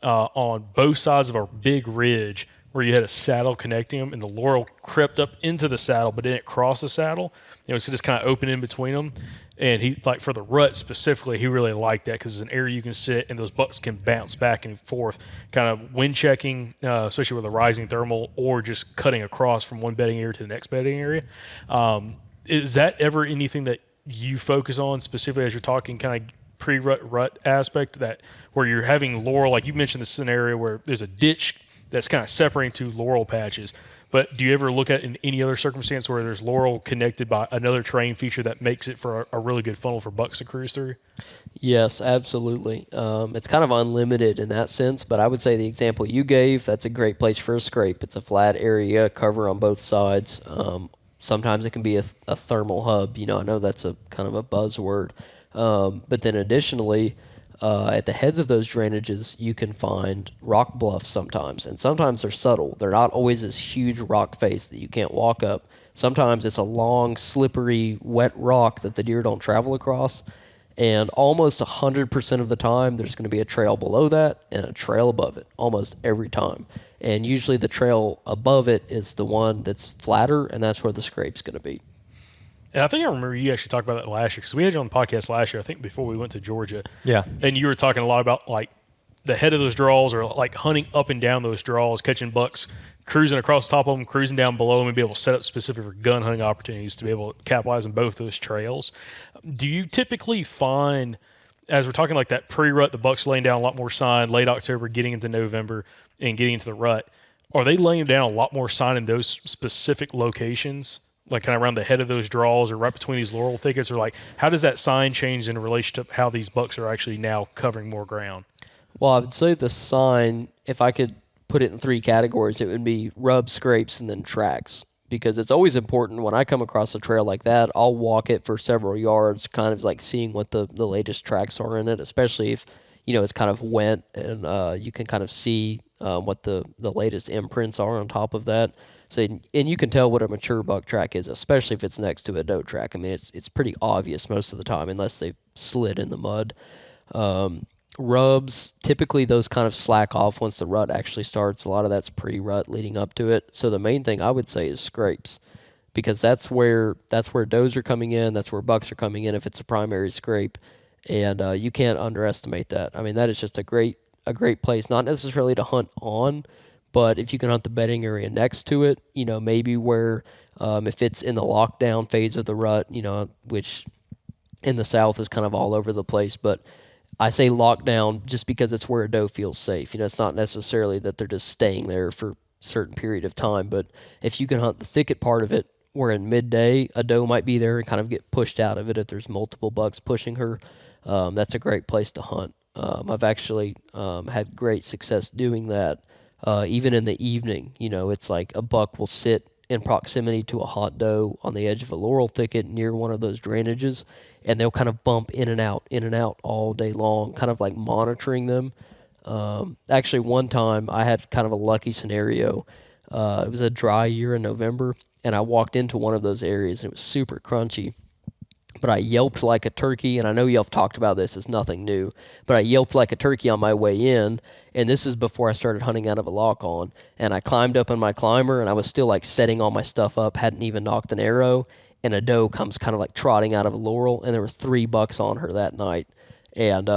on both sides of a big ridge where you had a saddle connecting them, and the laurel crept up into the saddle but didn't cross the saddle. So just kind of open in between them. And he, like for the rut specifically, he really liked that because it's an area you can sit and those bucks can bounce back and forth, kind of wind checking, especially with a rising thermal, or just cutting across from one bedding area to the next bedding area. Is that ever anything that you focus on specifically as you're talking kind of pre-rut aspect, that where you're having laurel, like you mentioned the scenario where there's a ditch that's kind of separating 2 laurel patches, but do you ever look at in any other circumstance where there's laurel connected by another terrain feature that makes it for a really good funnel for bucks to cruise through? Yes, absolutely. It's kind of unlimited in that sense, but I would say the example you gave, that's a great place for a scrape. It's a flat area, cover on both sides. Sometimes it can be a thermal hub. I know that's a kind of a buzzword. But then additionally, at the heads of those drainages, you can find rock bluffs sometimes. And sometimes they're subtle. They're not always this huge rock face that you can't walk up. Sometimes it's a long, slippery, wet rock that the deer don't travel across. And almost 100% of the time, there's going to be a trail below that and a trail above it, almost every time. And usually the trail above it is the one that's flatter, and that's where the scrape's going to be. And I think I remember you actually talked about that last year, because we had you on the podcast last year, I think before we went to Georgia. Yeah. And you were talking a lot about like the head of those draws, or like hunting up and down those draws, catching bucks, cruising across the top of them, cruising down below them, and be able to set up specific for gun hunting opportunities to be able to capitalize on both those trails. Do you typically find, as we're talking like that pre-rut, the bucks laying down a lot more sign, late October, getting into November, and getting into the rut, are they laying down a lot more sign in those specific locations, like kind of around the head of those draws or right between these laurel thickets? Or like, how does that sign change in relation to how these bucks are actually now covering more ground? Well, I would say the sign, if I could put it in 3 categories, it would be rub, scrapes, and then tracks. Because it's always important when I come across a trail like that, I'll walk it for several yards, kind of like seeing what the latest tracks are in it, especially if, it's kind of wet and you can kind of see what the latest imprints are on top of that. So, and you can tell what a mature buck track is, especially if it's next to a doe track. I mean, it's pretty obvious most of the time, unless they've slid in the mud. Rubs, typically those kind of slack off once the rut actually starts. A lot of that's pre-rut leading up to it. So the main thing I would say is scrapes, because that's where does are coming in, that's where bucks are coming in if it's a primary scrape, and you can't underestimate that. I mean, that is just a great place, not necessarily to hunt on, but if you can hunt the bedding area next to it, maybe where if it's in the lockdown phase of the rut, which in the South is kind of all over the place, but I say lockdown just because it's where a doe feels safe. It's not necessarily that they're just staying there for certain period of time. But if you can hunt the thicket part of it, where in midday a doe might be there and kind of get pushed out of it if there's multiple bucks pushing her, that's a great place to hunt. I've actually had great success doing that. Even in the evening, it's like a buck will sit in proximity to a hot doe on the edge of a laurel thicket near one of those drainages, and they'll kind of bump in and out all day long, kind of like monitoring them. Actually, one time I had kind of a lucky scenario. It was a dry year in November, and I walked into one of those areas, and it was super crunchy. But I yelped like a turkey, and I know y'all have talked about this, it's nothing new, but I yelped like a turkey on my way in, and this is before I started hunting out of a lock-on, and I climbed up on my climber, and I was still like setting all my stuff up, hadn't even knocked an arrow, and a doe comes kind of like trotting out of a laurel, and there were 3 bucks on her that night, and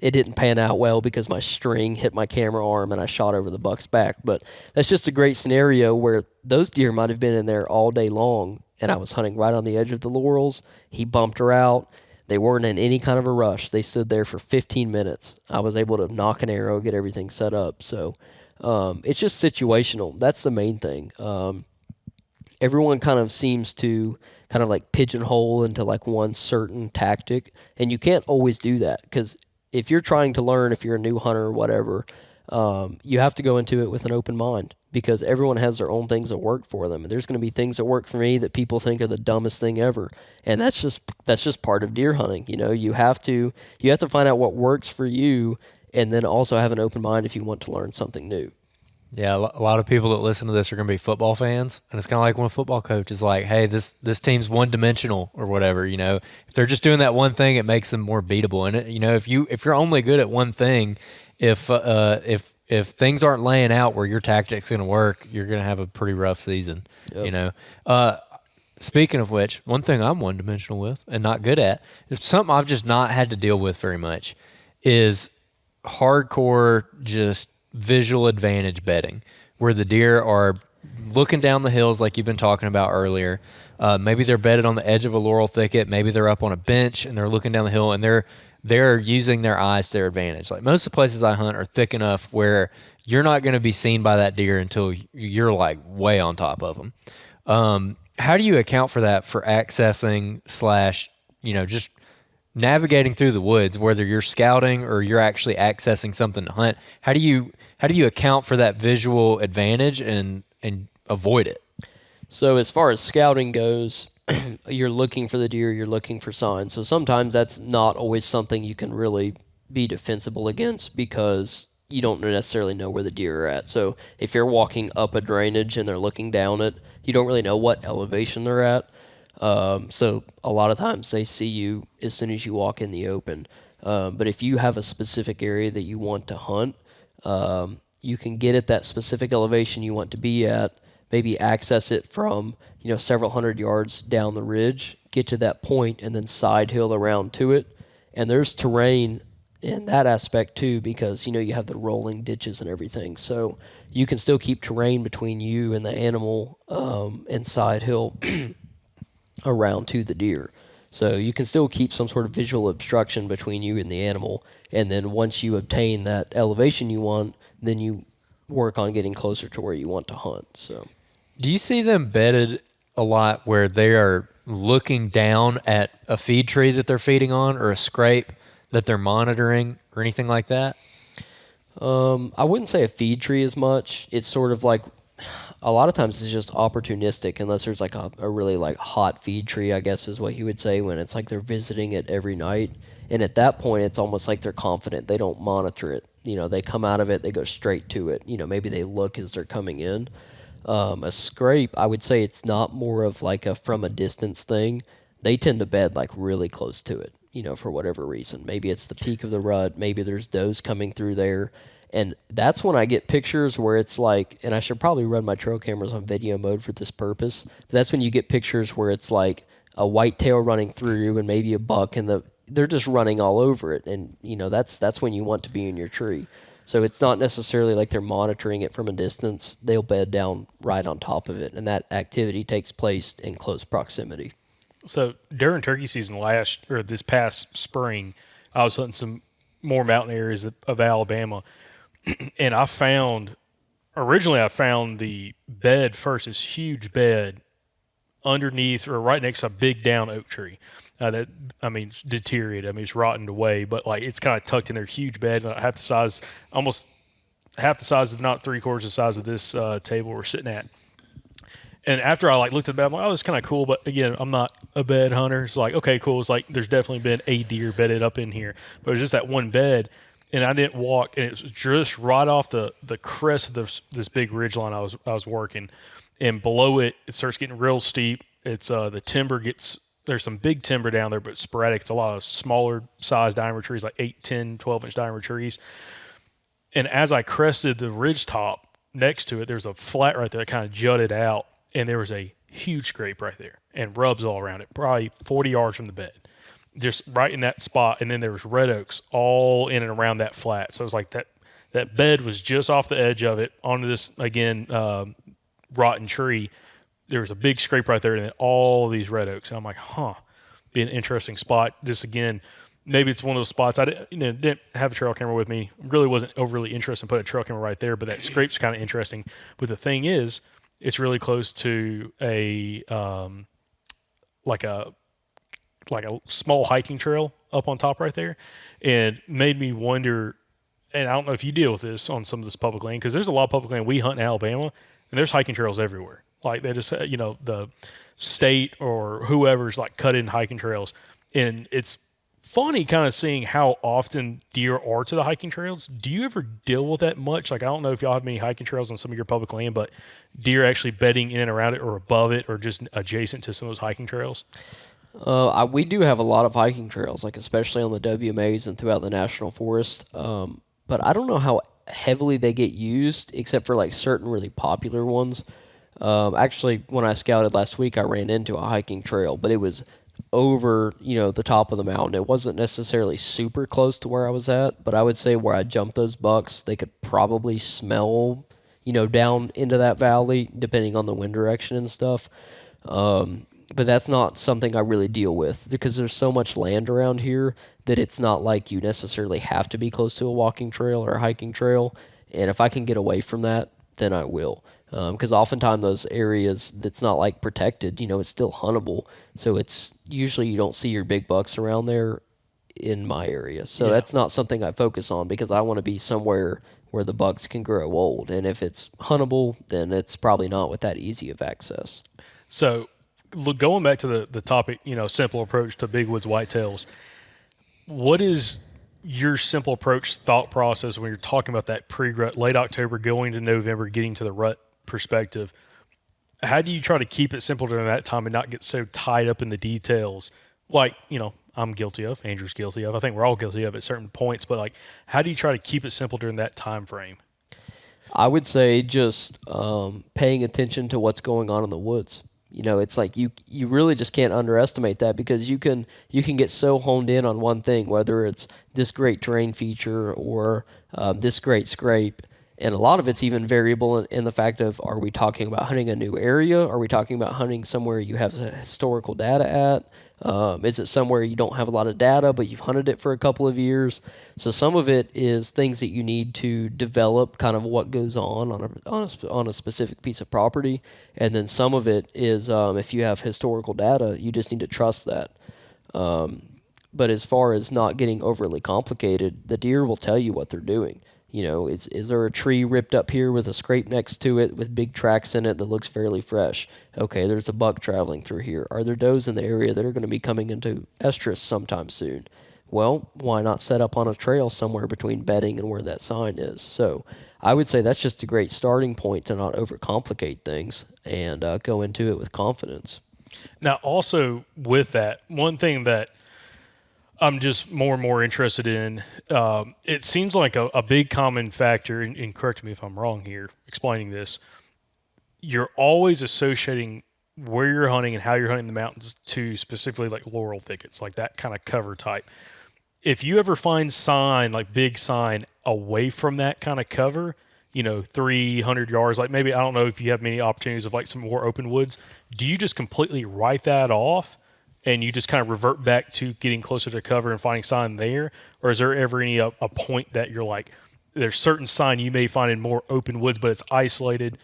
it didn't pan out well because my string hit my camera arm and I shot over the buck's back. But that's just a great scenario where those deer might have been in there all day long, and I was hunting right on the edge of the laurels. He bumped her out. They weren't in any kind of a rush. They stood there for 15 minutes. I was able to knock an arrow, get everything set up. So it's just situational. That's the main thing. Everyone kind of seems to kind of like pigeonhole into like one certain tactic, and you can't always do that, because if you're trying to learn, if you're a new hunter or whatever, you have to go into it with an open mind, because everyone has their own things that work for them. And there's going to be things that work for me that people think are the dumbest thing ever. And that's just part of deer hunting. You have to find out what works for you, and then also have an open mind if you want to learn something new. Yeah, a lot of people that listen to this are going to be football fans, and it's kind of like when a football coach is like, "Hey, this team's one-dimensional," or whatever. If they're just doing that one thing, it makes them more beatable. And if you're only good at one thing, if things aren't laying out where your tactic's going to work, you're going to have a pretty rough season. Yep. Speaking of which, one thing I'm one-dimensional with and not good at, it's something I've just not had to deal with very much, is hardcore just visual advantage bedding, where the deer are looking down the hills like you've been talking about earlier. Maybe they're bedded on the edge of a laurel thicket. Maybe they're up on a bench and they're looking down the hill, and they're using their eyes to their advantage. Like most of the places I hunt are thick enough where you're not going to be seen by that deer until you're like way on top of them. How do you account for that for accessing / just navigating through the woods, whether you're scouting or you're actually accessing something to hunt? How do you account for that visual advantage and avoid it? So as far as scouting goes, you're looking for the deer, you're looking for signs. So sometimes that's not always something you can really be defensible against, because you don't necessarily know where the deer are at. So if you're walking up a drainage and they're looking down it, you don't really know what elevation they're at. So a lot of times they see you as soon as you walk in the open. But if you have a specific area that you want to hunt, you can get at that specific elevation you want to be at, maybe access it from, several hundred yards down the ridge, get to that point, and then side hill around to it. And there's terrain in that aspect too, because, you have the rolling ditches and everything. So you can still keep terrain between you and the animal, and side hill around to the deer. So you can still keep some sort of visual obstruction between you and the animal. And then once you obtain that elevation you want, then you work on getting closer to where you want to hunt. So, do you see them bedded a lot where they are looking down at a feed tree that they're feeding on, or a scrape that they're monitoring, or anything like that? I wouldn't say a feed tree as much. It's sort of like, a lot of times it's just opportunistic, unless there's like a really like hot feed tree, I guess is what you would say, when it's like they're visiting it every night. And at that point, it's almost like they're confident. They don't monitor it. They come out of it, they go straight to it. Maybe they look as they're coming in. A scrape, I would say it's not more of like a from a distance thing. They tend to bed like really close to it, for whatever reason. Maybe it's the peak of the rut. Maybe there's does coming through there. And that's when I get pictures where it's like, and I should probably run my trail cameras on video mode for this purpose, but that's when you get pictures where it's like a whitetail running through and maybe a buck, and they're just running all over it. And, that's when you want to be in your tree. So it's not necessarily like they're monitoring it from a distance. They'll bed down right on top of it, and that activity takes place in close proximity. So during turkey season this past spring, I was hunting some more mountain areas of Alabama, and I found originally I found the bed first, this huge bed underneath or right next to a big down oak tree. That I mean, it's deteriorated. I mean, it's rotted away, but like it's kind of tucked in there, huge bed, half the size, almost half the size, if not 3/4 the size of this table we're sitting at. And after I like looked at the bed, I'm like, oh, that's kind of cool. But again, I'm not a bed hunter. It's like, okay, cool. It's like there's definitely been a deer bedded up in here, but it was just that one bed, and I didn't walk, and it was just right off the crest of this big ridge line I was working, and below it starts getting real steep. It's the timber gets. There's some big timber down there, but sporadic. It's a lot of smaller size diameter trees, like 8, 10, 12-inch diameter trees. And as I crested the ridge top next to it, there's a flat right there that kind of jutted out, and there was a huge scrape right there and rubs all around it, probably 40 yards from the bed, just right in that spot. And then there was red oaks all in and around that flat. So it's like that bed was just off the edge of it onto this, again, rotten tree. There was a big scrape right there, and then all these red oaks. And I'm like, be an interesting spot. Just again, maybe it's one of those spots. I didn't have a trail camera with me. Really wasn't overly interested in putting a trail camera right there, but that scrape's kind of interesting. But the thing is, it's really close to a like a small hiking trail up on top right there, and made me wonder. And I don't know if you deal with this on some of this public land, because there's a lot of public land we hunt in Alabama, and there's hiking trails everywhere. Like they just, the state or whoever's like cut in hiking trails. And it's funny kind of seeing how often deer are to the hiking trails. Do you ever deal with that much? Like, I don't know if y'all have many hiking trails on some of your public land, but deer actually bedding in and around it or above it or just adjacent to some of those hiking trails? We do have a lot of hiking trails, like especially on the WMAs and throughout the national forest. But I don't know how heavily they get used, except for like certain really popular ones. Actually, when I scouted last week, I ran into a hiking trail, but it was over, the top of the mountain. It wasn't necessarily super close to where I was at, but I would say where I jumped those bucks, they could probably smell, down into that valley, depending on the wind direction and stuff. But that's not something I really deal with, because there's so much land around here that it's not like you necessarily have to be close to a walking trail or a hiking trail. And if I can get away from that, then I will. Because oftentimes those areas that's not like protected, it's still huntable. So it's usually you don't see your big bucks around there in my area. So that's not something I focus on, because I want to be somewhere where the bucks can grow old. And if it's huntable, then it's probably not with that easy of access. So going back to the topic, simple approach to big woods whitetails, what is your simple approach thought process when you're talking about that pre-rut, late October going to November, getting to the rut perspective? How do you try to keep it simple during that time and not get so tied up in the details? Like, I'm guilty of, Andrew's guilty of, I think we're all guilty of at certain points, but like, how do you try to keep it simple during that time frame? I would say just paying attention to what's going on in the woods. It's like you really just can't underestimate that, because you can get so honed in on one thing, whether it's this great terrain feature or this great scrape. And a lot of it's even variable in the fact of, are we talking about hunting a new area? Are we talking about hunting somewhere you have historical data at? Is it somewhere you don't have a lot of data, but you've hunted it for a couple of years? So some of it is things that you need to develop kind of what goes on a specific piece of property. And then some of it is if you have historical data, you just need to trust that. But as far as not getting overly complicated, the deer will tell you what they're doing. Is there a tree ripped up here with a scrape next to it with big tracks in it that looks fairly fresh? Okay, there's a buck traveling through here. Are there does in the area that are going to be coming into estrus sometime soon? Well, why not set up on a trail somewhere between bedding and where that sign is? So I would say that's just a great starting point to not overcomplicate things and go into it with confidence. Now, also with that, one thing that I'm just more and more interested in, it seems like a big common factor, and correct me if I'm wrong here explaining this, you're always associating where you're hunting and how you're hunting the mountains to specifically like laurel thickets, like that kind of cover type. If you ever find sign, like big sign, away from that kind of cover, 300 yards, like maybe, I don't know if you have many opportunities of like some more open woods, do you just completely write that off and you just kind of revert back to getting closer to cover and finding sign there? Or is there ever any a point that you're like, there's certain sign you may find in more open woods, but it's isolated.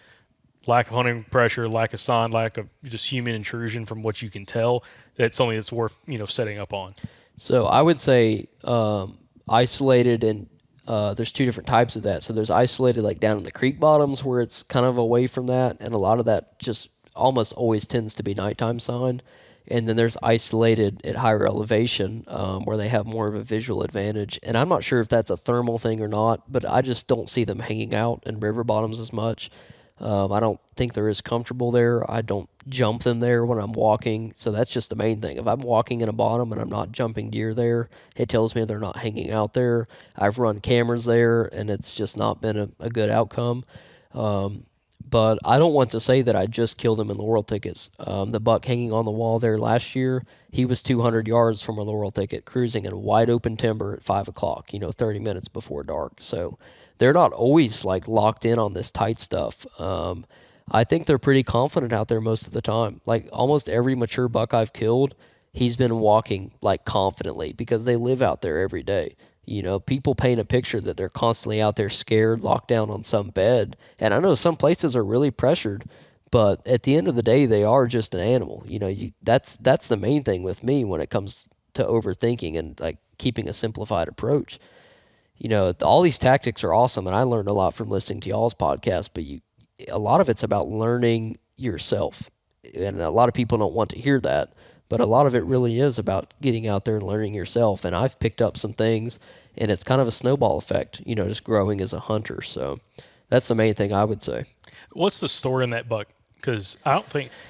Lack of hunting pressure, lack of sign, lack of just human intrusion from what you can tell. That's something that's worth setting up on. So I would say isolated, and there's two different types of that. So there's isolated like down in the creek bottoms where it's kind of away from that, and a lot of that just almost always tends to be nighttime sign. And then there's isolated at higher elevation where they have more of a visual advantage. And I'm not sure if that's a thermal thing or not, but I just don't see them hanging out in river bottoms as much. I don't think they're as comfortable there. I don't jump them there when I'm walking. So that's just the main thing. If I'm walking in a bottom and I'm not jumping deer there, it tells me they're not hanging out there. I've run cameras there, and it's just not been a good outcome. But I don't want to say that I just killed him in laurel thickets. The buck hanging on the wall there last year, he was 200 yards from a laurel thicket, cruising in wide open timber at 5 o'clock, 30 minutes before dark. So they're not always like locked in on this tight stuff. I think they're pretty confident out there most of the time. Like almost every mature buck I've killed, he's been walking like confidently because they live out there every day. People paint a picture that they're constantly out there scared, locked down on some bed. And I know some places are really pressured, but at the end of the day, they are just an animal. That's the main thing with me when it comes to overthinking and like keeping a simplified approach. All these tactics are awesome, and I learned a lot from listening to y'all's podcast, but a lot of it's about learning yourself. And a lot of people don't want to hear that, but a lot of it really is about getting out there and learning yourself. And I've picked up some things, and it's kind of a snowball effect, just growing as a hunter. So that's the main thing I would say. What's the story in that buck? Because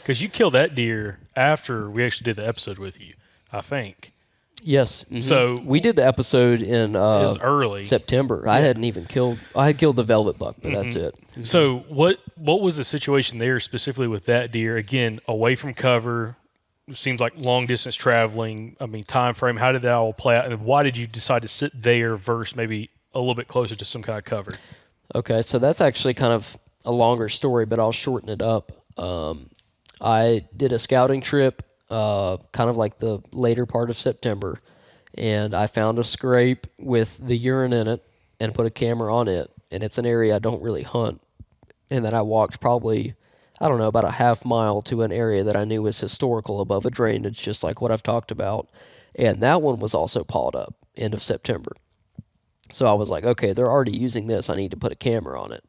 you killed that deer after we actually did the episode with you, I think. Yes. Mm-hmm. So we did the episode in it was early September. Yeah. I had killed the velvet buck, but that's it. So what was the situation there specifically with that deer? Again, away from cover. Seems like long distance traveling. I mean, time frame. How did that all play out, and why did you decide to sit there versus maybe a little bit closer to some kind of cover? Okay, so that's actually kind of a longer story, but I'll shorten it up. I did a scouting trip, kind of like the later part of September, and I found a scrape with the urine in it and put a camera on it. And it's an area I don't really hunt, and then I walked probably, about a half mile to an area that I knew was historical above a drainage, just like what I've talked about. And that one was also pawed up end of September. So I was like, okay, they're already using this. I need to put a camera on it.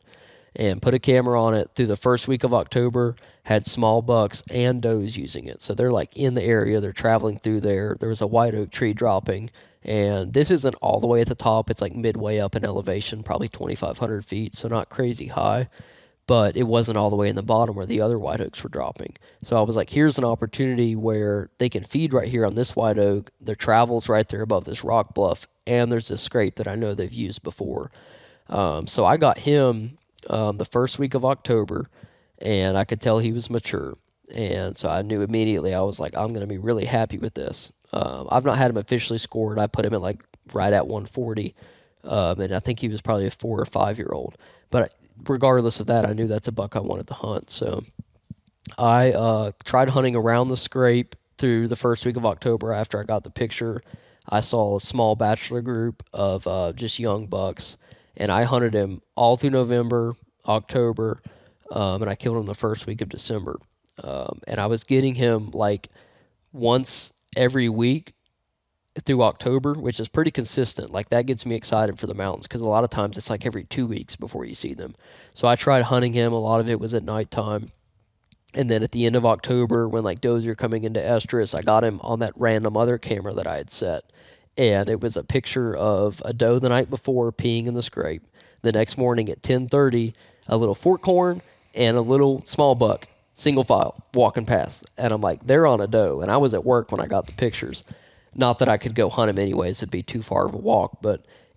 And put a camera on it through the first week of October, had small bucks and does using it. So they're like in the area, they're traveling through there. There was a white oak tree dropping. And this isn't all the way at the top. It's like midway up in elevation, probably 2,500 feet. So not crazy high. But it wasn't all the way in the bottom where the other white oaks were dropping. So I was like, here's an opportunity where they can feed right here on this white oak. Their travel's right there above this rock bluff, and there's this scrape that I know they've used before. So I got him the first week of October, and I could tell he was mature. And so I knew immediately, I was like, I'm going to be really happy with this. I've not had him officially scored. I put him at like right at 140, and I think he was probably a 4 or 5 year old. But regardless of that, I knew that's a buck I wanted to hunt. So I tried hunting around the scrape through the first week of October after I got the picture. I saw a small bachelor group of just young bucks, and I hunted him all through November, October, and I killed him the first week of December. And I was getting him like once every week through October, which is pretty consistent. Like that gets me excited for the mountains because a lot of times it's like every 2 weeks before you see them. So I tried hunting him. A lot of it was at nighttime. And then at the end of October, when like does are coming into estrus, I got him on that random other camera that I had set. And it was a picture of a doe the night before peeing in the scrape. The next morning at 10:30, a little fork horn and a little small buck, single file, walking past. And I'm like, they're on a doe. And I was at work when I got the pictures. Not that I could go hunt him anyways, it'd be too far of a walk,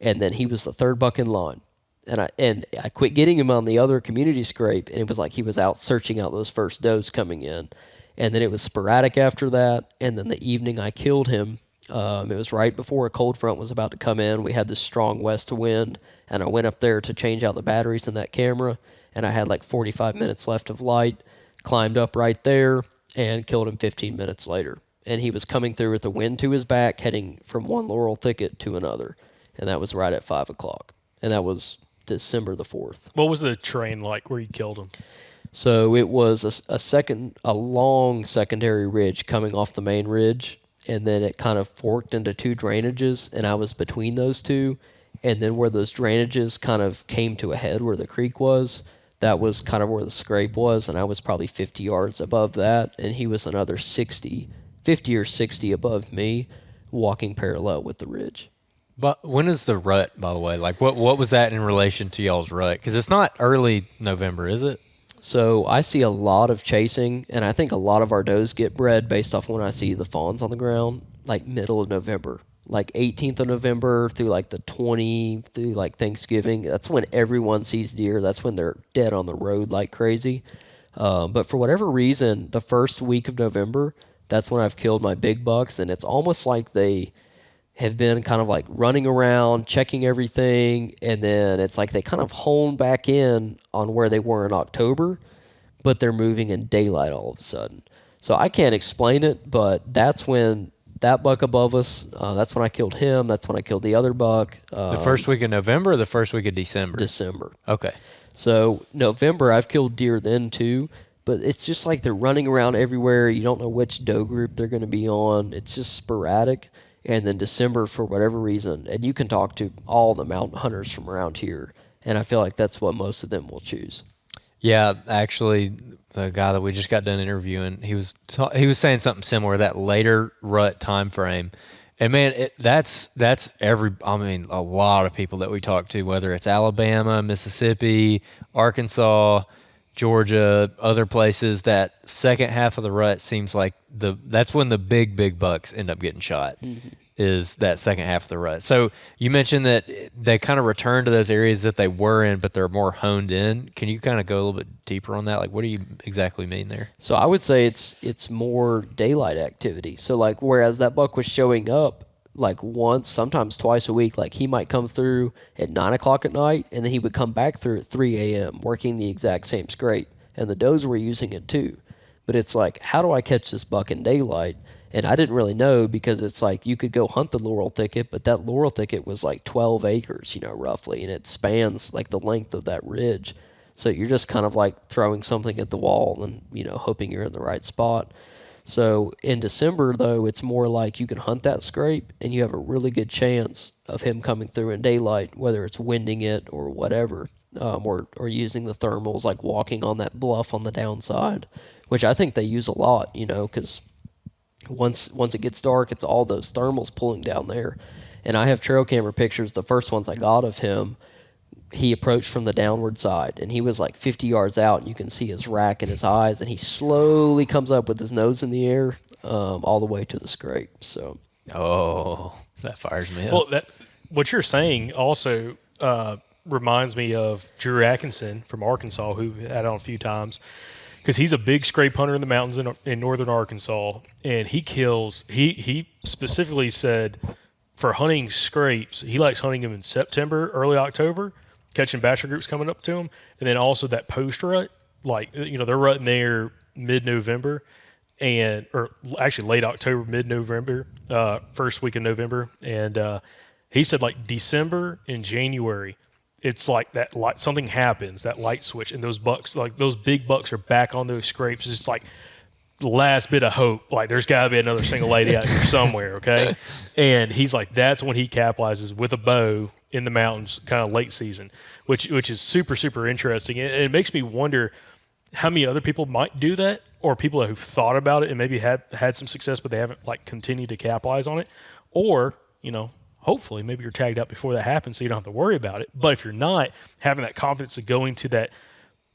and then he was the third buck in line. And I quit getting him on the other community scrape, and it was like he was out searching out those first does coming in. And then it was sporadic after that, and then the evening I killed him. It was right before a cold front was about to come in. We had this strong west wind, and I went up there to change out the batteries in that camera, and I had like 45 minutes left of light, climbed up right there, and killed him 15 minutes later. And he was coming through with the wind to his back, heading from one laurel thicket to another. And that was right at 5 o'clock. And that was December the 4th. What was the terrain like where you killed him? So it was a long secondary ridge coming off the main ridge, and then it kind of forked into two drainages, and I was between those two, and then where those drainages kind of came to a head where the creek was, that was kind of where the scrape was, and I was probably 50 yards above that, and he was another 50 or 60 above me, walking parallel with the ridge. But when is the rut, by the way? Like, what was that in relation to y'all's rut? Because it's not early November, is it? So I see a lot of chasing, and I think a lot of our does get bred based off when I see the fawns on the ground, like middle of November, like 18th of November through like the 20th through like Thanksgiving. That's when everyone sees deer. That's when they're dead on the road like crazy. But for whatever reason, the first week of November, that's when I've killed my big bucks, and it's almost like they have been kind of like running around, checking everything, and then it's like they kind of hone back in on where they were in October, but they're moving in daylight all of a sudden. So I can't explain it, but that's when that buck above us, that's when I killed him. That's when I killed the other buck. The first week of November or the first week of December? December. Okay. So November, I've killed deer then too, but it's just like they're running around everywhere. You don't know which doe group they're going to be on. It's just sporadic. And then December, for whatever reason, and you can talk to all the mountain hunters from around here, and I feel like that's what most of them will choose. Yeah, actually, the guy that we just got done interviewing, he was saying something similar, that later rut time frame. And man, that's a lot of people that we talk to, whether it's Alabama, Mississippi, Arkansas, Georgia, other places, that second half of the rut seems like that's when the big bucks end up getting shot, is that second half of the rut. So you mentioned that they kind of return to those areas that they were in, but they're more honed in. Can you kind of go a little bit deeper on that? Like, what do you exactly mean there? So I would say it's more daylight activity. So like, whereas that buck was showing up like once, sometimes twice a week, like he might come through at 9 o'clock at night, and then he would come back through at 3 a.m. working the exact same scrape, and the does were using it too. But it's like, how do I catch this buck in daylight? And I didn't really know, because it's like you could go hunt the laurel thicket, but that laurel thicket was like 12 acres, roughly, and it spans like the length of that ridge. So you're just kind of like throwing something at the wall and, hoping you're in the right spot. So in December, though, it's more like you can hunt that scrape, and you have a really good chance of him coming through in daylight, whether it's winding it or whatever, or using the thermals, like walking on that bluff on the downside, which I think they use a lot, because once it gets dark, it's all those thermals pulling down there. And I have trail camera pictures. The first ones I got of him, he approached from the downward side, and he was like 50 yards out, and you can see his rack in his eyes, and he slowly comes up with his nose in the air, all the way to the scrape. So, oh, that fires me up. Well, what you're saying also reminds me of Drew Atkinson from Arkansas, who had on a few times, because he's a big scrape hunter in the mountains in northern Arkansas, and he specifically said for hunting scrapes, he likes hunting them in September, early October, catching bachelor groups coming up to him, and then also that post rut, like they're rutting there mid-November, or actually late October, mid-November, first week of November, and he said like December and January, it's like that light, something happens, that light switch, and those bucks, like those big bucks, are back on those scrapes. It's just like the last bit of hope. Like there's got to be another single lady out here somewhere, okay? And he's like, that's when he capitalizes with a bow in the mountains, kind of late season, which is super, super interesting. And it makes me wonder how many other people might do that, or people who've thought about it and maybe had some success, but they haven't like continued to capitalize on it, or hopefully maybe you're tagged out before that happens, so you don't have to worry about it. But if you're not, having that confidence of going to that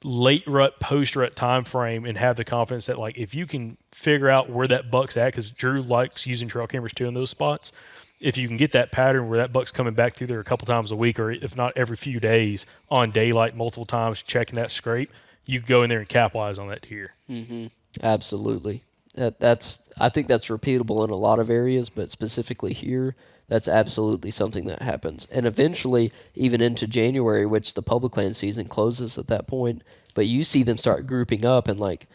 late rut, post rut time frame, and have the confidence that like if you can figure out where that buck's at, because Drew likes using trail cameras too in those spots, if you can get that pattern where that buck's coming back through there a couple times a week, or if not every few days on daylight, multiple times checking that scrape, you go in there and capitalize on that deer. Mm-hmm. Absolutely. I think that's repeatable in a lot of areas, but specifically here, that's absolutely something that happens. And eventually, even into January, which the public land season closes at that point, but you see them start grouping up, and like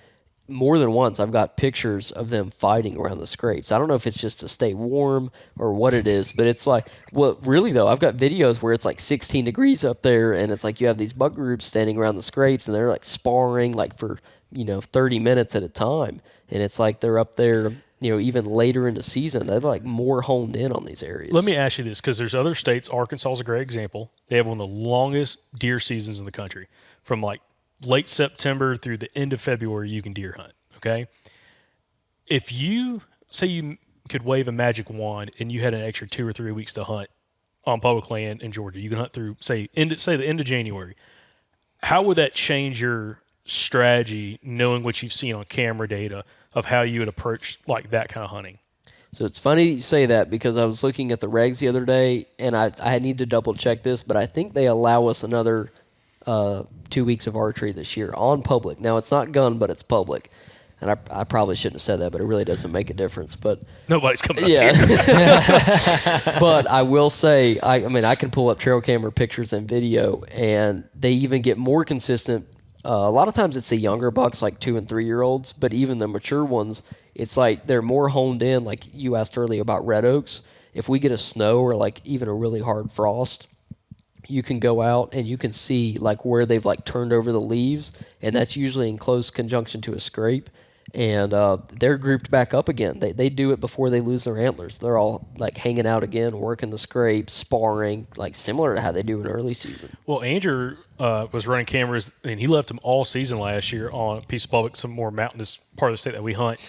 more than once I've got pictures of them fighting around the scrapes. I don't know if it's just to stay warm or what it is, but it's like, well, really though, I've got videos where it's like 16 degrees up there, and it's like you have these buck groups standing around the scrapes, and they're like sparring like for 30 minutes at a time, and it's like they're up there. Even later in the season, they're like more honed in on these areas. Let me ask you this, because there's other states. Arkansas is a great example. They have one of the longest deer seasons in the country. From like late September through the end of February, you can deer hunt, okay? If you say you could wave a magic wand and you had an extra 2 or 3 weeks to hunt on public land in Georgia, you can hunt through, say the end of January. How would that change your strategy, knowing what you've seen on camera data of how you would approach like that kind of hunting? So it's funny you say that, because I was looking at the regs the other day, and I need to double check this, but I think they allow us another 2 weeks of archery this year on public. Now, it's not gun, but it's public. And I probably shouldn't have said that, but it really doesn't make a difference. But Nobody's coming up yeah. here. But I will say, I mean, I can pull up trail camera pictures and video, and they even get more consistent. A lot of times it's the younger bucks, like 2 and 3 year olds, but even the mature ones, it's like they're more honed in. Like you asked earlier about red oaks. If we get a snow or like even a really hard frost, you can go out and you can see like where they've like turned over the leaves, and that's usually in close conjunction to a scrape. And they're grouped back up again. They do it before they lose their antlers. They're all like hanging out again, working the scrapes, sparring, like similar to how they do in early season. Well, Andrew was running cameras, and he left them all season last year on a piece of public, some more mountainous part of the state that we hunt.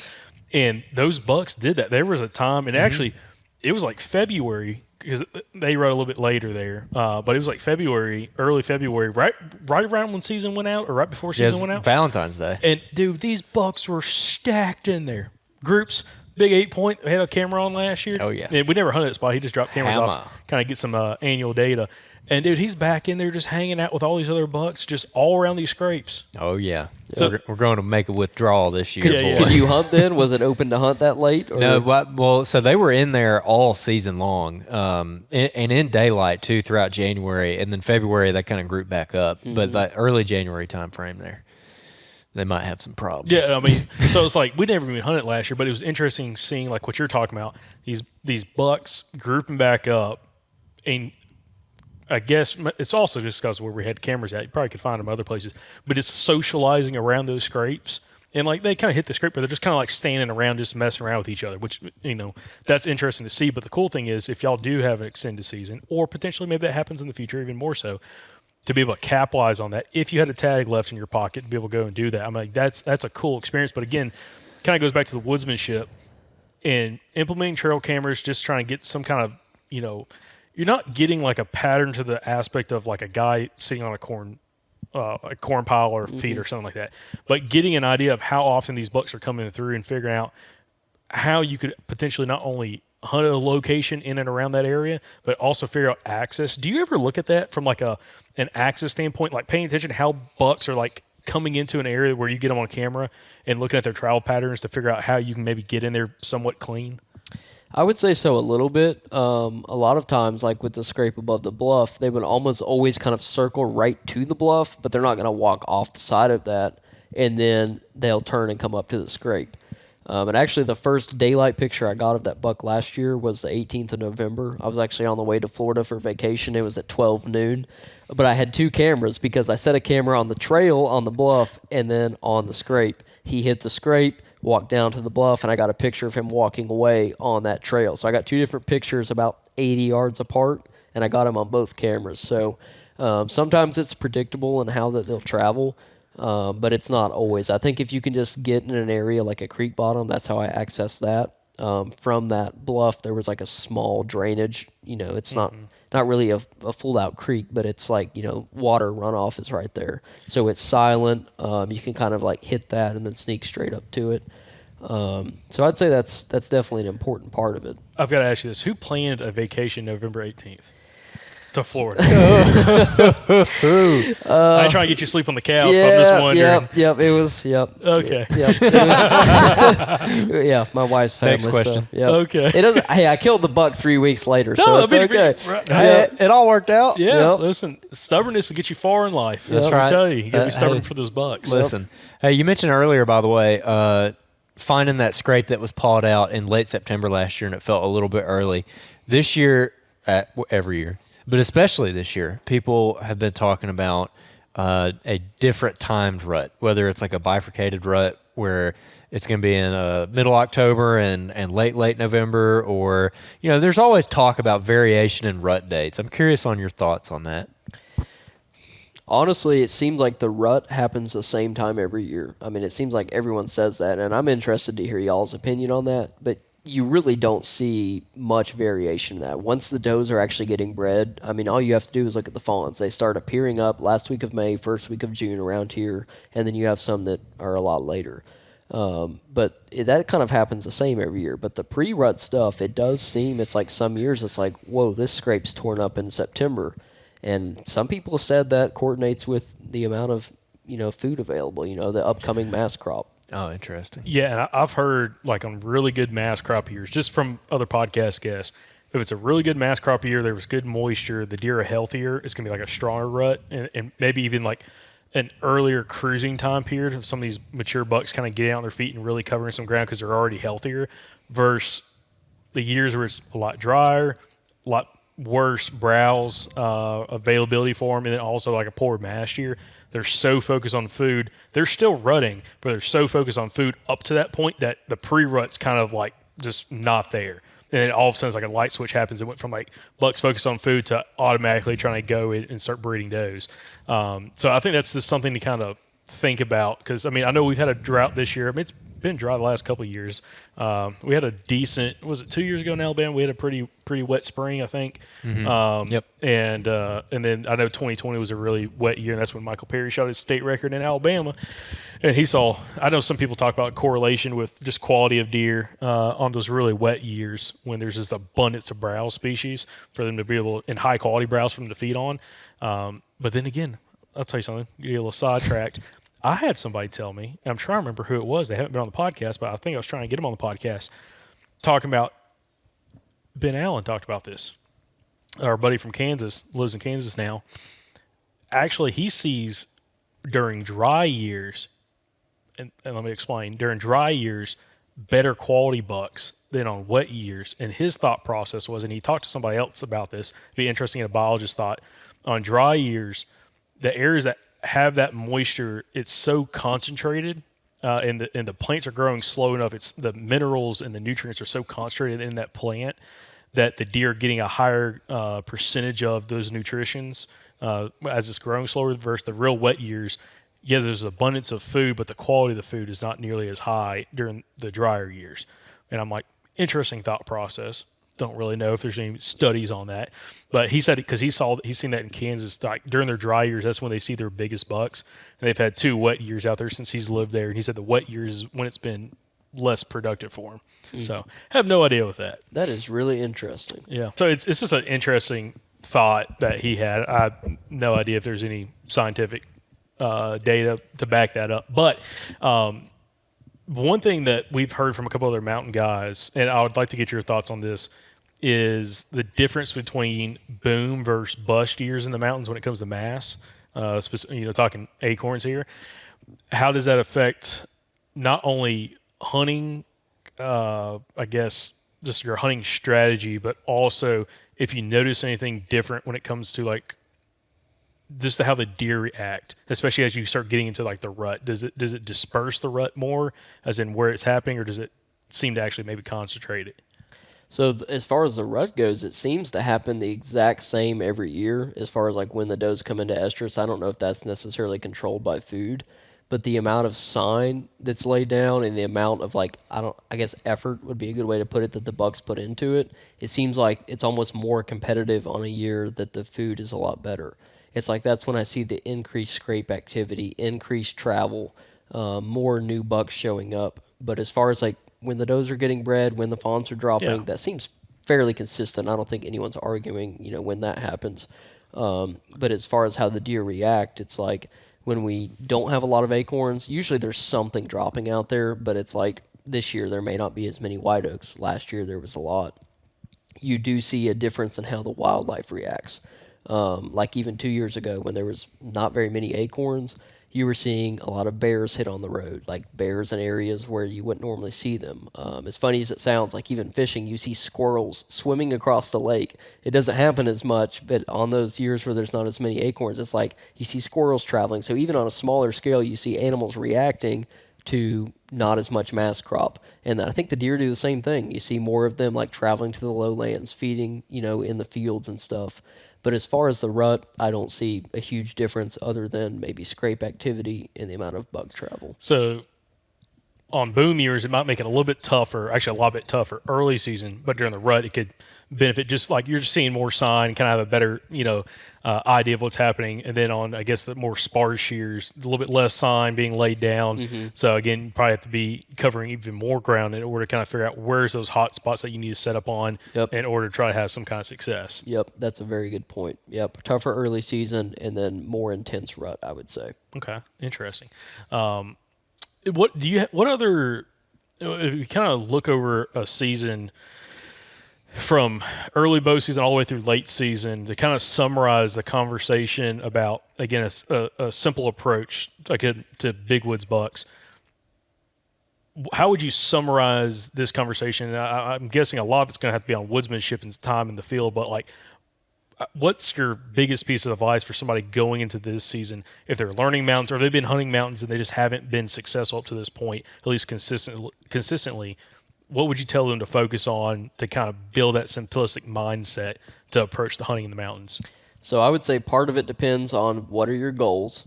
And those bucks did that. There was a time, and actually, it was like February, because they rode a little bit later there. But it was like February, early February, right around when season went out, or right before season went out. Valentine's Day. And dude, these bucks were stacked in there. Groups, big 8-point. They had a camera on last year. Oh, yeah. And we never hunted that spot. He just dropped cameras Hammer. off, kind of get some annual data. And dude, he's back in there just hanging out with all these other bucks, just all around these scrapes. Oh, yeah. So- So we're going to make a withdrawal this year, Yeah, boy. Could you hunt then? Was it open to hunt that late? Or? No, well, so they were in there all season long, and in daylight too throughout January, and then February they kind of grouped back up. But that early January time frame there, they might have some problems. Yeah, I mean, so it's like we never even hunted last year, but it was interesting seeing like what you're talking about. These bucks grouping back up, and I guess it's also just because where we had cameras at. You probably could find them other places, but it's socializing around those scrapes. And like they kind of hit the scrape, but they're just kind of like standing around, just messing around with each other, which, that's interesting to see. But the cool thing is, if y'all do have an extended season, or potentially maybe that happens in the future even more so, to be able to capitalize on that, if you had a tag left in your pocket, and be able to go and do that, I'm like, that's a cool experience. But again, kind of goes back to the woodsmanship and implementing trail cameras, just trying to get some kind of, you're not getting like a pattern to the aspect of like a guy sitting on a corn pile or feed or something like that, but getting an idea of how often these bucks are coming through and figuring out how you could potentially not only hunt a location in and around that area, but also figure out access. Do you ever look at that from like an access standpoint, like paying attention to how bucks are like coming into an area where you get them on camera and looking at their travel patterns to figure out how you can maybe get in there somewhat clean? I would say so a little bit. A lot of times, like with the scrape above the bluff, they would almost always kind of circle right to the bluff, but they're not going to walk off the side of that, and then they'll turn and come up to the scrape. And actually, the first daylight picture I got of that buck last year was the 18th of November. I was actually on the way to Florida for vacation. It was at 12 noon. But I had 2 cameras because I set a camera on the trail on the bluff and then on the scrape. He hit the scrape, walked down to the bluff, and I got a picture of him walking away on that trail. So I got 2 different pictures about 80 yards apart, and I got them on both cameras. So sometimes it's predictable in how that they'll travel. But it's not always. I think if you can just get in an area like a creek bottom, that's how I access that. From that bluff, there was like a small drainage. It's not really a full out creek, but it's like, water runoff is right there. So it's silent. You can kind of like hit that and then sneak straight up to it. So I'd say that's definitely an important part of it. I've got to ask you this. Who planned a vacation November 18th? to Florida. I ain't trying to get you to sleep on the couch, but I'm just wondering. Yep. It was. Yep. Okay. Yep. It was, yeah, my wife's family. Next question. So, yep. Okay. It doesn't. Hey, I killed the buck 3 weeks later, so it's I mean, okay. right. Hey, it all worked out. Yeah, Yep. listen, stubbornness will get you far in life. That's Yep. what I Right. tell you. You got to be stubborn Hey, for those bucks. Listen, hey, you mentioned earlier, by the way, finding that scrape that was pawed out in late September last year, and it felt a little bit early. This year, every year, but especially this year, people have been talking about a different timed rut, whether it's like a bifurcated rut where it's going to be in middle October and late November, or, there's always talk about variation in rut dates. I'm curious on your thoughts on that. Honestly, it seems like the rut happens the same time every year. I mean, it seems like everyone says that, and I'm interested to hear y'all's opinion on that. But you really don't see much variation in that. Once the does are actually getting bred, I mean, all you have to do is look at the fawns. They start appearing up last week of May, first week of June around here, and then you have some that are a lot later. But that kind of happens the same every year. But the pre-rut stuff, it does seem, it's like some years it's like, whoa, this scrape's torn up in September. And some people said that coordinates with the amount of, food available, the upcoming mass crop. Oh, interesting. Yeah, and I've heard like on really good mass crop years, just from other podcast guests, if it's a really good mass crop year, there was good moisture, the deer are healthier, it's going to be like a stronger rut, and maybe even like an earlier cruising time period of some of these mature bucks kind of getting out on their feet and really covering some ground because they're already healthier, versus the years where it's a lot drier, a lot worse browse availability for them, and then also like a poor mass year. They're so focused on food. They're still rutting, but they're so focused on food up to that point that the pre-rut's kind of like just not there. And then all of a sudden it's like a light switch happens. It went from like bucks focused on food to automatically trying to go and start breeding does. So I think that's just something to kind of think about, because I mean, I know we've had a drought this year. I mean, it's been dry the last couple of years. We had a decent, was it 2 years ago in Alabama? We had a pretty wet spring, I think. Yep. And then I know 2020 was a really wet year, and that's when Michael Perry shot his state record in Alabama. And he saw, I know some people talk about correlation with just quality of deer on those really wet years when there's this abundance of browse species for them to be able, and high quality browse for them to feed on. But then again, I'll tell you something, get a little sidetracked. I had somebody tell me, and I'm trying to remember who it was. They haven't been on the podcast, but I think I was trying to get them on the podcast, talking about, Ben Allen talked about this. Our buddy from Kansas, lives in Kansas now. Actually, he sees during dry years, and let me explain, during dry years, better quality bucks than on wet years. And his thought process was, and he talked to somebody else about this, it'd be interesting, a biologist thought, on dry years, the areas that have that moisture, it's so concentrated, and the plants are growing slow enough. It's the minerals and the nutrients are so concentrated in that plant that the deer are getting a higher percentage of those nutritions as it's growing slower, versus the real wet years. Yeah, there's abundance of food, but the quality of the food is not nearly as high during the drier years. And I'm like, interesting thought process. Don't really know if there's any studies on that, but he said, because he's seen that in Kansas, like during their dry years, that's when they see their biggest bucks. And they've had 2 wet years out there since he's lived there, and he said the wet years is when it's been less productive for him. So I have no idea with that. That is really interesting. Yeah. So it's just an interesting thought that he had. I have no idea if there's any scientific data to back that up, but one thing that we've heard from a couple other mountain guys, and I would like to get your thoughts on this, is the difference between boom versus bust years in the mountains when it comes to mass. Talking acorns here. How does that affect not only hunting, I guess, just your hunting strategy, but also if you notice anything different when it comes to like just how the deer react, especially as you start getting into like the rut. Does it disperse the rut more, as in where it's happening, or does it seem to actually maybe concentrate it? So as far as the rut goes, it seems to happen the exact same every year. As far as like when the does come into estrus, I don't know if that's necessarily controlled by food, but the amount of sign that's laid down and the amount of like, I guess effort would be a good way to put it, that the bucks put into it. It seems like it's almost more competitive on a year that the food is a lot better. It's like that's when I see the increased scrape activity, increased travel, more new bucks showing up. But as far as like when the does are getting bred, when the fawns are dropping, that seems fairly consistent. I don't think anyone's arguing, when that happens. But as far as how the deer react, it's like when we don't have a lot of acorns, usually there's something dropping out there, but it's like this year there may not be as many white oaks. Last year there was a lot. You do see a difference in how the wildlife reacts. Like even 2 years ago when there was not very many acorns, you were seeing a lot of bears hit on the road, like bears in areas where you wouldn't normally see them. As funny as it sounds, like even fishing, you see squirrels swimming across the lake. It doesn't happen as much, but on those years where there's not as many acorns, it's like you see squirrels traveling. So even on a smaller scale, you see animals reacting to not as much mass crop. And I think the deer do the same thing. You see more of them like traveling to the lowlands, feeding, in the fields and stuff. But as far as the rut, I don't see a huge difference other than maybe scrape activity and the amount of bug travel. So on boom years, it might make it a little bit tougher, actually a lot bit tougher early season, but during the rut, it could benefit just like you're just seeing more sign, kind of have a better, idea of what's happening. And then on, I guess, the more sparse years, a little bit less sign being laid down. Mm-hmm. So again, you probably have to be covering even more ground in order to kind of figure out where's those hot spots that you need to set up on in order to try to have some kind of success. Yep, that's a very good point. Yep, tougher early season and then more intense rut, I would say. Okay, interesting. What other, if you kind of look over a season from early bow season all the way through late season to kind of summarize the conversation about, again, a simple approach to Big Woods bucks, how would you summarize this conversation? I'm guessing a lot of it's going to have to be on woodsmanship and time in the field, but like, what's your biggest piece of advice for somebody going into this season if they're learning mountains or they've been hunting mountains and they just haven't been successful up to this point, at least consistently? What would you tell them to focus on to kind of build that simplistic mindset to approach the hunting in the mountains? So I would say part of it depends on what are your goals,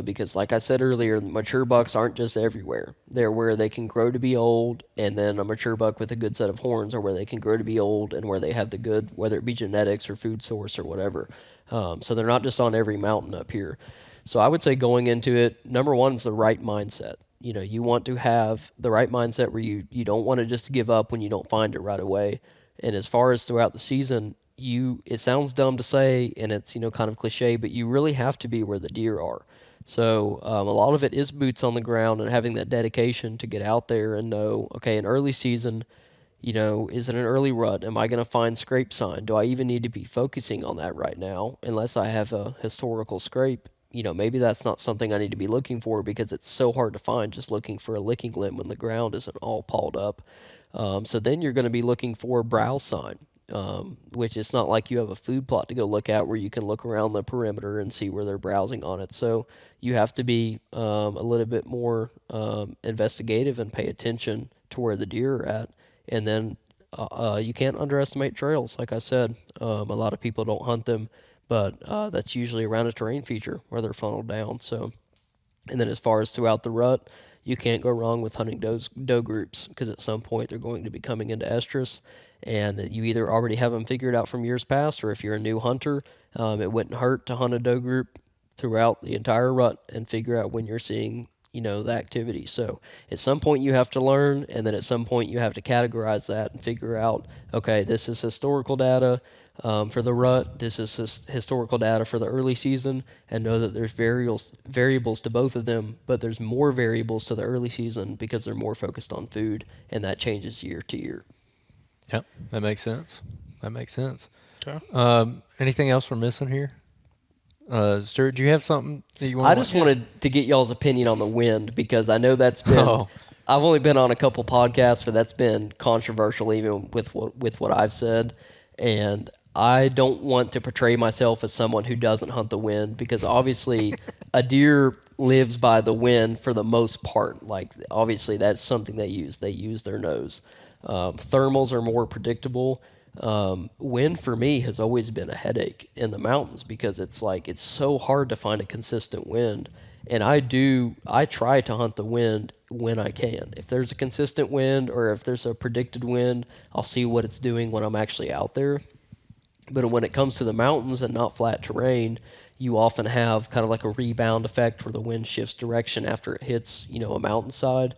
because like I said earlier, mature bucks aren't just everywhere. They're where they can grow to be old, and then a mature buck with a good set of horns are where they can grow to be old and where they have the good, whether it be genetics or food source or whatever. So they're not just on every mountain up here. So I would say going into it, number one is the right mindset. You want to have the right mindset where you don't want to just give up when you don't find it right away. And as far as throughout the season, it sounds dumb to say, and it's, kind of cliche, but you really have to be where the deer are. So a lot of it is boots on the ground and having that dedication to get out there and know, okay, in early season, is it an early rut? Am I going to find scrape sign? Do I even need to be focusing on that right now? Unless I have a historical scrape, maybe that's not something I need to be looking for because it's so hard to find just looking for a licking limb when the ground isn't all pawed up. So then you're going to be looking for browse sign. Which is not like you have a food plot to go look at where you can look around the perimeter and see where they're browsing on it. So you have to be a little bit more investigative and pay attention to where the deer are at. And then you can't underestimate trails. Like I said, a lot of people don't hunt them, but that's usually around a terrain feature where they're funneled down. So, and then as far as throughout the rut, you can't go wrong with hunting doe groups because at some point they're going to be coming into estrus. And you either already have them figured out from years past, or if you're a new hunter, it wouldn't hurt to hunt a doe group throughout the entire rut and figure out when you're seeing, the activity. So at some point you have to learn, and then at some point you have to categorize that and figure out, okay, this is historical data for the rut, this is historical data for the early season, and know that there's variables to both of them, but there's more variables to the early season because they're more focused on food, and that changes year to year. Yep, that makes sense. Okay. Anything else we're missing here? Stuart, do you have something that you want? I just wanted to get y'all's opinion on the wind because I know that's been. I've only been on a couple podcasts, but that's been controversial even with what I've said, and I don't want to portray myself as someone who doesn't hunt the wind because obviously a deer lives by the wind for the most part. Like obviously that's something they use. They use their nose. Thermals are more predictable. Wind for me has always been a headache in the mountains because it's so hard to find a consistent wind. And I try to hunt the wind when I can. If there's a consistent wind or if there's a predicted wind, I'll see what it's doing when I'm actually out there. But when it comes to the mountains and not flat terrain, you often have kind of like a rebound effect where the wind shifts direction after it hits, a mountainside.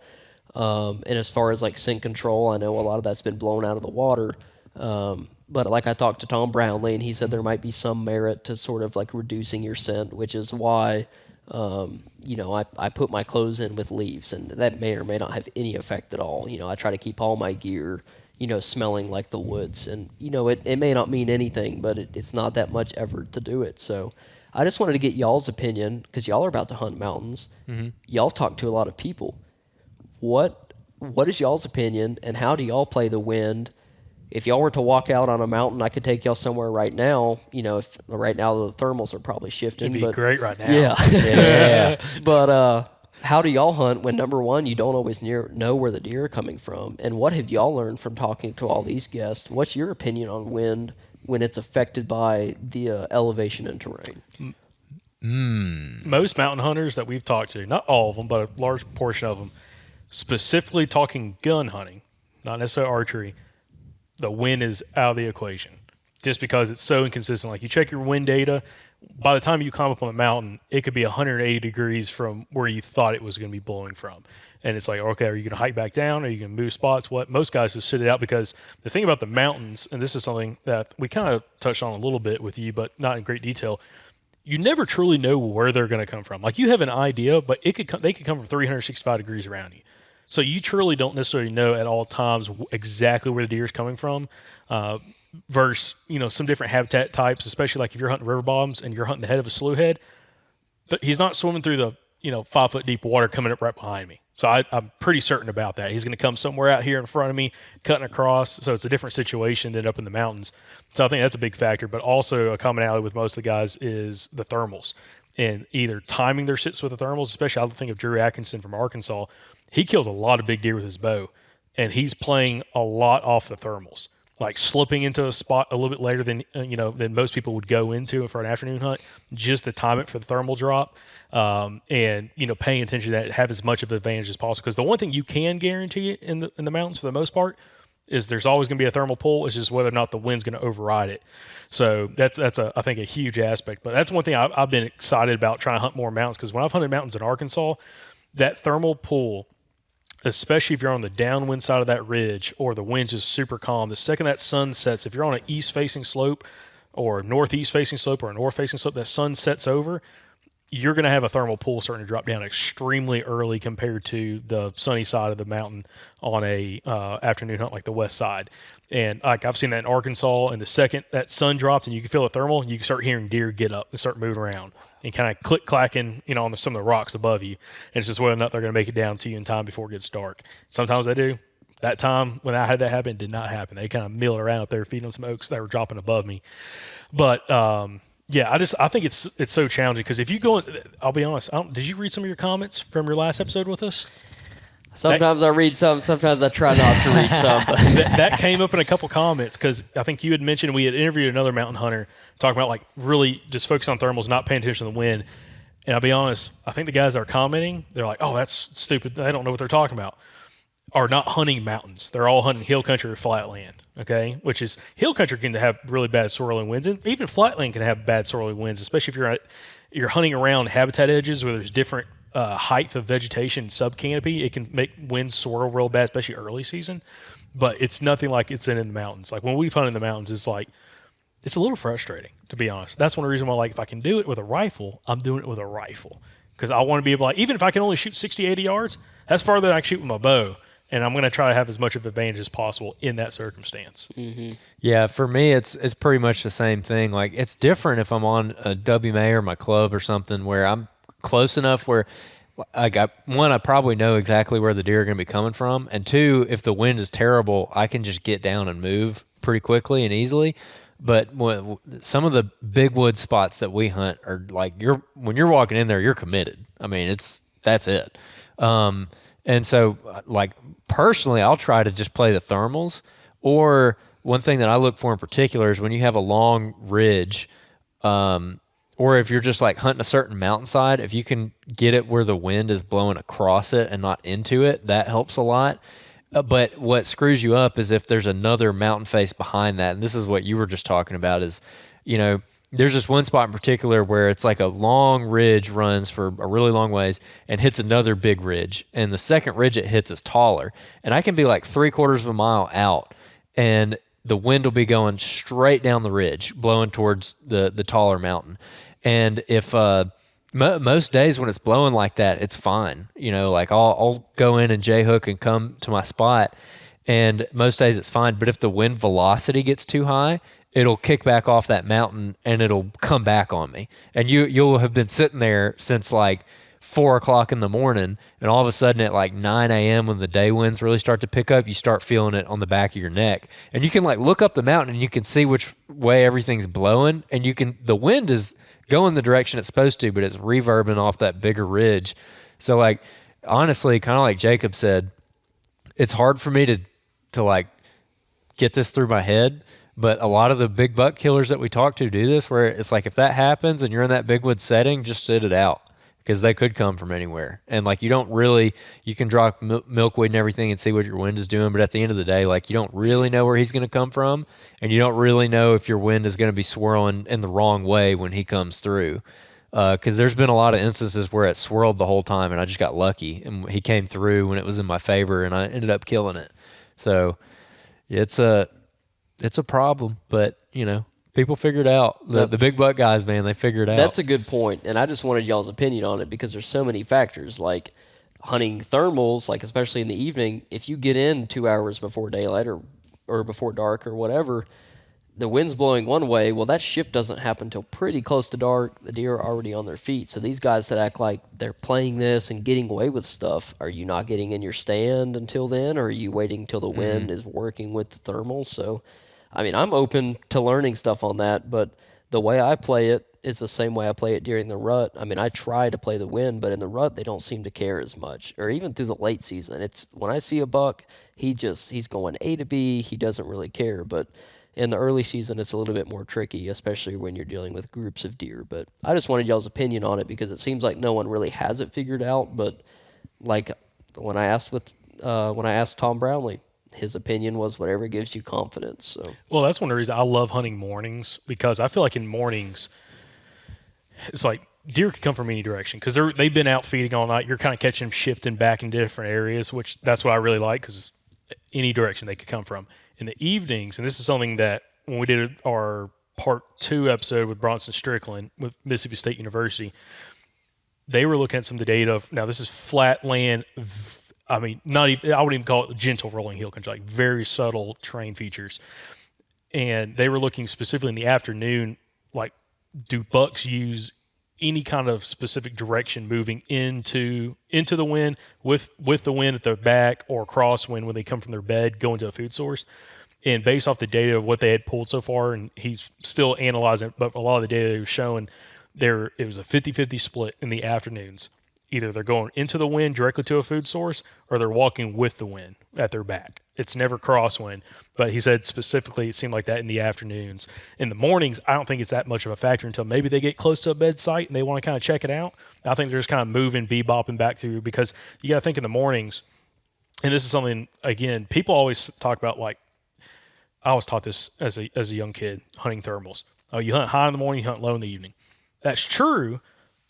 And as far as like scent control, I know a lot of that's been blown out of the water. But like I talked to Tom Brownlee, and he said there might be some merit to sort of like reducing your scent, which is why, I put my clothes in with leaves, and that may or may not have any effect at all. I try to keep all my gear, smelling like the woods, and it may not mean anything, but it's not that much effort to do it. So I just wanted to get y'all's opinion, because y'all are about to hunt mountains. Mm-hmm. Y'all talk to a lot of people. What is y'all's opinion, and how do y'all play the wind? If y'all were to walk out on a mountain, I could take y'all somewhere right now. If right now the thermals are probably shifting. It'd be great right now. Yeah. Yeah. But how do y'all hunt when, number one, you don't always know where the deer are coming from? And what have y'all learned from talking to all these guests? What's your opinion on wind when it's affected by the elevation and terrain? Most mountain hunters that we've talked to, not all of them, but a large portion of them, specifically talking gun hunting, not necessarily archery, the wind is out of the equation just because it's so inconsistent. Like you check your wind data, by the time you climb up on the mountain, it could be 180 degrees from where you thought it was going to be blowing from. And it's like, okay, are you going to hike back down? Are you going to move spots? What? Most guys just sit it out, because the thing about the mountains, and this is something that we kind of touched on a little bit with you, but not in great detail, you never truly know where they're going to come from. Like you have an idea, but they could come from 365 degrees around you. So you truly don't necessarily know at all times exactly where the deer is coming from, versus, some different habitat types, especially like if you're hunting river bottoms and you're hunting the head of a slough head, he's not swimming through the, 5 foot deep water coming up right behind me. So I'm pretty certain about that. He's going to come somewhere out here in front of me, cutting across. So it's a different situation than up in the mountains. So I think that's a big factor. But also a commonality with most of the guys is the thermals, and either timing their sits with the thermals, especially I think of Drew Atkinson from Arkansas. He kills a lot of big deer with his bow, and he's playing a lot off the thermals, like slipping into a spot a little bit later than most people would go into for an afternoon hunt, just to time it for the thermal drop, and paying attention to that, have as much of an advantage as possible. Because the one thing you can guarantee in the mountains for the most part is there's always going to be a thermal pull. It's just whether or not the wind's going to override it. So that's I think a huge aspect. But that's one thing I've been excited about trying to hunt more mountains, because when I've hunted mountains in Arkansas, that thermal pull, especially if you're on the downwind side of that ridge or the wind's just super calm, the second that sun sets, if you're on an east-facing slope or northeast-facing slope or a north-facing slope, that sun sets over, you're going to have a thermal pull starting to drop down extremely early compared to the sunny side of the mountain on a afternoon hunt like the west side. And like I've seen that in Arkansas, and the second that sun drops and you can feel the thermal, you can start hearing deer get up and start moving around and kind of click-clacking, on some of the rocks above you. And it's just whether or not they're going to make it down to you in time before it gets dark. Sometimes they do. That time when I had that happen, it did not happen. They kind of milled around up there feeding on some oaks that were dropping above me. But yeah, I think it's so challenging, because if you go, I'll be honest, did you read some of your comments from your last episode with us? Sometimes I read some, sometimes I try not to read some. that came up in a couple comments, because I think you had mentioned we had interviewed another mountain hunter talking about like really just focus on thermals, not paying attention to the wind. And I'll be honest, I think the guys that are commenting, they're like, oh, that's stupid. They don't know what they're talking about. Are not hunting mountains. They're all hunting hill country or flatland, okay? Which is, hill country can have really bad swirling winds, and even flatland can have bad swirling winds, especially if you're hunting around habitat edges where there's different height of vegetation sub-canopy. It can make winds swirl real bad, especially early season. But it's nothing like it's in the mountains. Like when we've hunted in the mountains, it's a little frustrating, to be honest. That's one of the reasons why, like, if I can do it with a rifle, I'm doing it with a rifle. Because I want to be able to, like, even if I can only shoot 60, 80 yards, that's farther than I can shoot with my bow. And I'm going to try to have as much of an advantage as possible in that circumstance. Mm-hmm. Yeah, for me, it's pretty much the same thing. Like, it's different if I'm on a WMA or my club or something where I'm close enough where, like, I probably know exactly where the deer are going to be coming from. And two, if the wind is terrible, I can just get down and move pretty quickly and easily. But some of the big wood spots that we hunt are like, when you're walking in there, you're committed. I mean, that's it. And so, like, personally, I'll try to just play the thermals. Or one thing that I look for in particular is when you have a long ridge, or if you're just like hunting a certain mountainside, if you can get it where the wind is blowing across it and not into it, that helps a lot. But what screws you up is if there's another mountain face behind that, and this is what you were just talking about, is, there's just one spot in particular where it's like a long ridge runs for a really long ways and hits another big ridge. And the second ridge it hits is taller. And I can be like 3/4 of a mile out. And the wind will be going straight down the ridge, blowing towards the taller mountain. And if most days when it's blowing like that, it's fine. Like I'll go in and J-hook and come to my spot, and most days it's fine. But if the wind velocity gets too high, it'll kick back off that mountain and it'll come back on me. And you'll have been sitting there since like 4 o'clock in the morning, and all of a sudden at like 9 a.m. when the day winds really start to pick up, you start feeling it on the back of your neck. And you can like look up the mountain and you can see which way everything's blowing, and the wind is going the direction it's supposed to, but it's reverbing off that bigger ridge. So like, honestly, kind of like Jacob said, it's hard for me to like get this through my head. But a lot of the big buck killers that we talk to do this, where it's like, if that happens and you're in that big wood setting, just sit it out, because they could come from anywhere. And like, you can drop milkweed and everything and see what your wind is doing, but at the end of the day, like, you don't really know where he's going to come from, and you don't really know if your wind is going to be swirling in the wrong way when he comes through. Because there's been a lot of instances where it swirled the whole time and I just got lucky and he came through when it was in my favor and I ended up killing it. So it's a problem, but people figure it out. The big buck guys, man, they figure it out. That's a good point, and I just wanted y'all's opinion on it because there's so many factors, like hunting thermals, like especially in the evening. If you get in 2 hours before daylight or before dark or whatever, the wind's blowing one way. Well, that shift doesn't happen until pretty close to dark. The deer are already on their feet. So these guys that act like they're playing this and getting away with stuff, are you not getting in your stand until then, or are you waiting till the wind is working with the thermals? So I mean, I'm open to learning stuff on that, but the way I play it is the same way I play it during the rut. I mean, I try to play the wind, but in the rut, they don't seem to care as much, or even through the late season. It's when I see a buck, he's going A to B. He doesn't really care, but in the early season, it's a little bit more tricky, especially when you're dealing with groups of deer. But I just wanted y'all's opinion on it because it seems like no one really has it figured out. But like when I asked Tom Brownlee, his opinion was whatever gives you confidence. So, well, that's one of the reasons I love hunting mornings, because I feel like in mornings, it's like deer could come from any direction because they've been out feeding all night. You're kind of catching them shifting back in different areas, which that's what I really like, because any direction they could come from. In the evenings, and this is something that when we did our part 2 episode with Bronson Strickland with Mississippi State University, they were looking at some of the data of, now this is flat land. I mean, not even, I wouldn't even call it gentle rolling hill country, like very subtle terrain features. And they were looking specifically in the afternoon, like, do bucks use any kind of specific direction moving into the wind with the wind at their back, or crosswind when they come from their bed going to a food source? And based off the data of what they had pulled so far, and he's still analyzing it, but a lot of the data they were showing, it was a 50-50 split in the afternoons. Either they're going into the wind directly to a food source, or they're walking with the wind at their back. It's never crosswind, but he said specifically it seemed like that in the afternoons. In the mornings, I don't think it's that much of a factor until maybe they get close to a bed site and they want to kind of check it out. I think they're just kind of moving, bebopping back through, because you got to think in the mornings, and this is something, again, people always talk about, like, I was taught this as a young kid hunting thermals. Oh, you hunt high in the morning, you hunt low in the evening. That's true,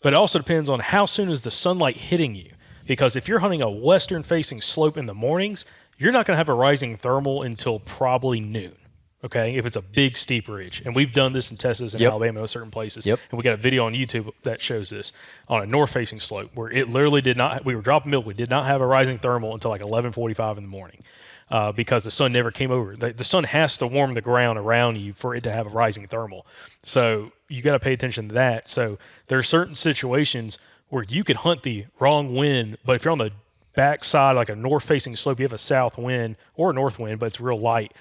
but it also depends on how soon is the sunlight hitting you. Because if you're hunting a western-facing slope in the mornings, you're not going to have a rising thermal until probably noon, okay, if it's a big, steep ridge. And we've done this and tested this in Alabama in certain places. Yep. And we got a video on YouTube that shows this on a north-facing slope where it literally did not – we were dropping milk. We did not have a rising thermal until like 11:45 in the morning because the sun never came over. The sun has to warm the ground around you for it to have a rising thermal. So you got to pay attention to that. So there are certain situations where you could hunt the wrong wind, but if you're on the backside, like a north-facing slope, you have a south wind or a north wind, but it's real light,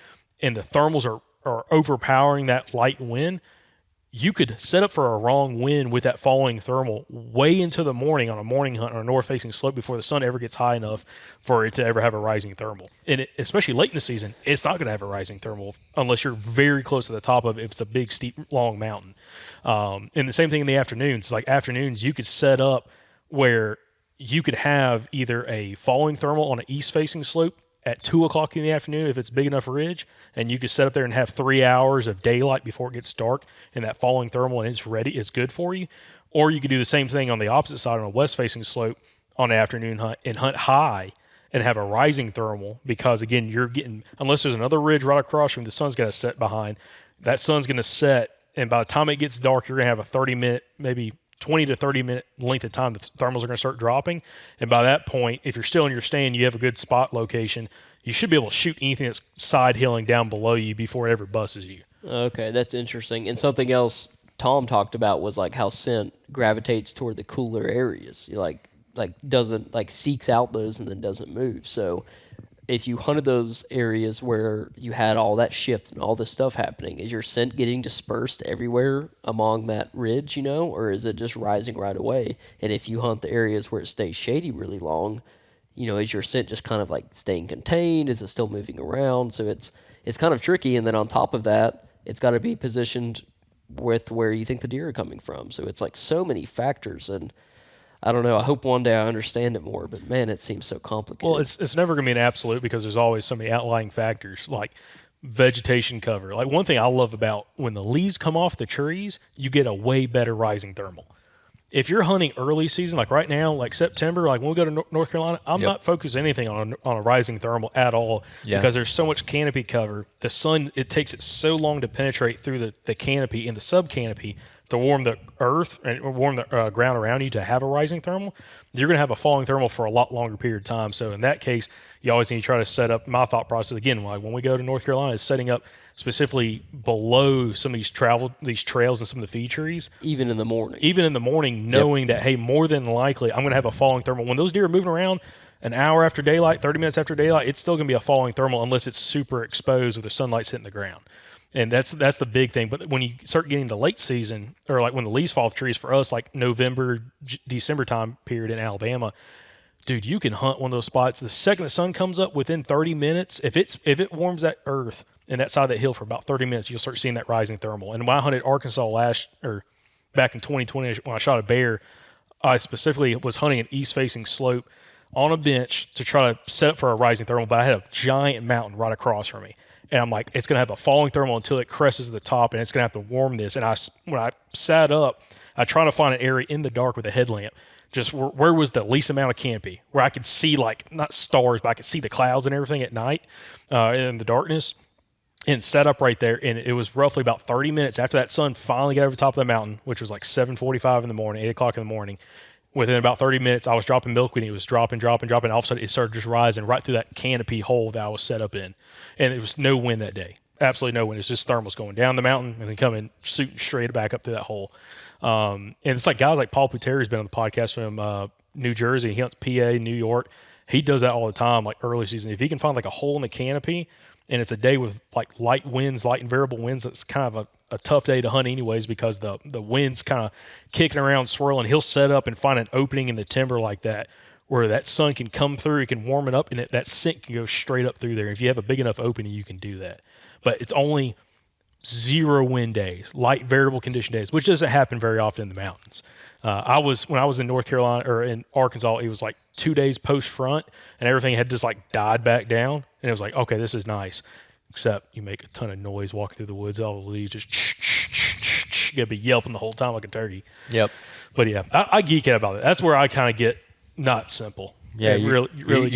and the thermals are overpowering that light wind, you could set up for a wrong wind with that falling thermal way into the morning on a morning hunt on a north-facing slope before the sun ever gets high enough for it to ever have a rising thermal. And especially late in the season, it's not going to have a rising thermal unless you're very close to the top of it if it's a big, steep, long mountain. And the same thing in the afternoons. Like afternoons, you could set up where you could have either a falling thermal on an east-facing slope at 2 o'clock in the afternoon if it's big enough ridge, and you could set up there and have 3 hours of daylight before it gets dark, and that falling thermal and it's ready, it's good for you. Or you could do the same thing on the opposite side on a west-facing slope on an afternoon hunt and hunt high and have a rising thermal because, again, you're getting, unless there's another ridge right across from you, the sun's got to set behind. That sun's going to set, and by the time it gets dark, you're going to have a 30-minute, maybe 20 to 30-minute length of time the thermals are going to start dropping. And by that point, if you're still in your stand, you have a good spot location, you should be able to shoot anything that's side hilling down below you before it ever busts you. Okay, that's interesting. And something else Tom talked about was like how scent gravitates toward the cooler areas. You like doesn't like seeks out those and then doesn't move. So if you hunted those areas where you had all that shift and all this stuff happening, is your scent getting dispersed everywhere among that ridge, or is it just rising right away? And if you hunt the areas where it stays shady really long, is your scent just kind of like staying contained? Is it still moving around? So it's kind of tricky. And then on top of that, it's got to be positioned with where you think the deer are coming from. So it's like so many factors, and I don't know. I hope one day I understand it more, but man, it seems so complicated. Well, it's never going to be an absolute because there's always so many outlying factors like vegetation cover. Like one thing I love about when the leaves come off the trees, you get a way better rising thermal. If you're hunting early season, like right now, like September, like when we go to North Carolina, I'm not focused anything on a rising thermal at all because there's so much canopy cover. The sun, it takes it so long to penetrate through the canopy and the subcanopy to warm the earth and warm the ground around you to have a rising thermal. You're going to have a falling thermal for a lot longer period of time. So in that case, you always need to try to set up my thought process again. Like when we go to North Carolina, is setting up specifically below some of these trails and some of the feed trees. Even in the morning, knowing that, hey, more than likely I'm going to have a falling thermal. When those deer are moving around an hour after daylight, 30 minutes after daylight, it's still going to be a falling thermal unless it's super exposed with the sunlight's hitting the ground. And that's the big thing. But when you start getting to late season, or like when the leaves fall off trees for us, like November, December time period in Alabama, dude, you can hunt one of those spots. The second the sun comes up within 30 minutes, if it warms that earth and that side of that hill for about 30 minutes, you'll start seeing that rising thermal. And when I hunted Arkansas back in 2020, when I shot a bear, I specifically was hunting an east-facing slope on a bench to try to set up for a rising thermal, but I had a giant mountain right across from me. And I'm like, it's going to have a falling thermal until it crests to the top, and it's going to have to warm this. And when I sat up, I tried to find an area in the dark with a headlamp, just where was the least amount of canopy, where I could see, like, not stars, but I could see the clouds and everything at night in the darkness, and sat up right there. And it was roughly about 30 minutes after that sun finally got over the top of the mountain, which was like 7:45 in the morning, 8 o'clock in the morning. Within about 30 minutes, I was dropping milkweed, and it was dropping. All of a sudden, it started just rising right through that canopy hole that I was set up in. And it was no wind that day. Absolutely no wind. It's just thermals going down the mountain and then coming shooting straight back up through that hole. And it's like guys like Paul Puteri's been on the podcast from New Jersey. He hunts PA, New York. He does that all the time, like early season. If he can find like a hole in the canopy, and it's a day with like light winds, light and variable winds, that's kind of a tough day to hunt anyways because the wind's kind of kicking around, swirling. He'll set up and find an opening in the timber like that where that sun can come through, it can warm it up, and that scent can go straight up through there. If you have a big enough opening, you can do that. But it's only 0 wind days, light variable condition days, which doesn't happen very often in the mountains. When I was in North Carolina or in Arkansas, it was like 2 days post front, and everything had just like died back down, and it was like, okay, this is nice. Except you make a ton of noise walking through the woods. All the leaves just you gotta be yelping the whole time like a turkey. Yep. But yeah, I geek out about it. That's where I kind of get not simple. Yeah, you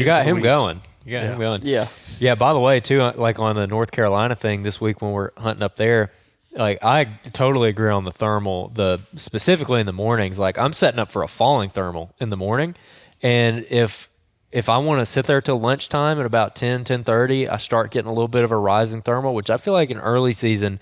got him going. You got him going. Yeah. Yeah. By the way, too, like on the North Carolina thing this week when we're hunting up there, like I totally agree on the thermal. Specifically in the mornings, like I'm setting up for a falling thermal in the morning, and if I want to sit there till lunchtime at about 10:30, I start getting a little bit of a rising thermal, which I feel like in early season,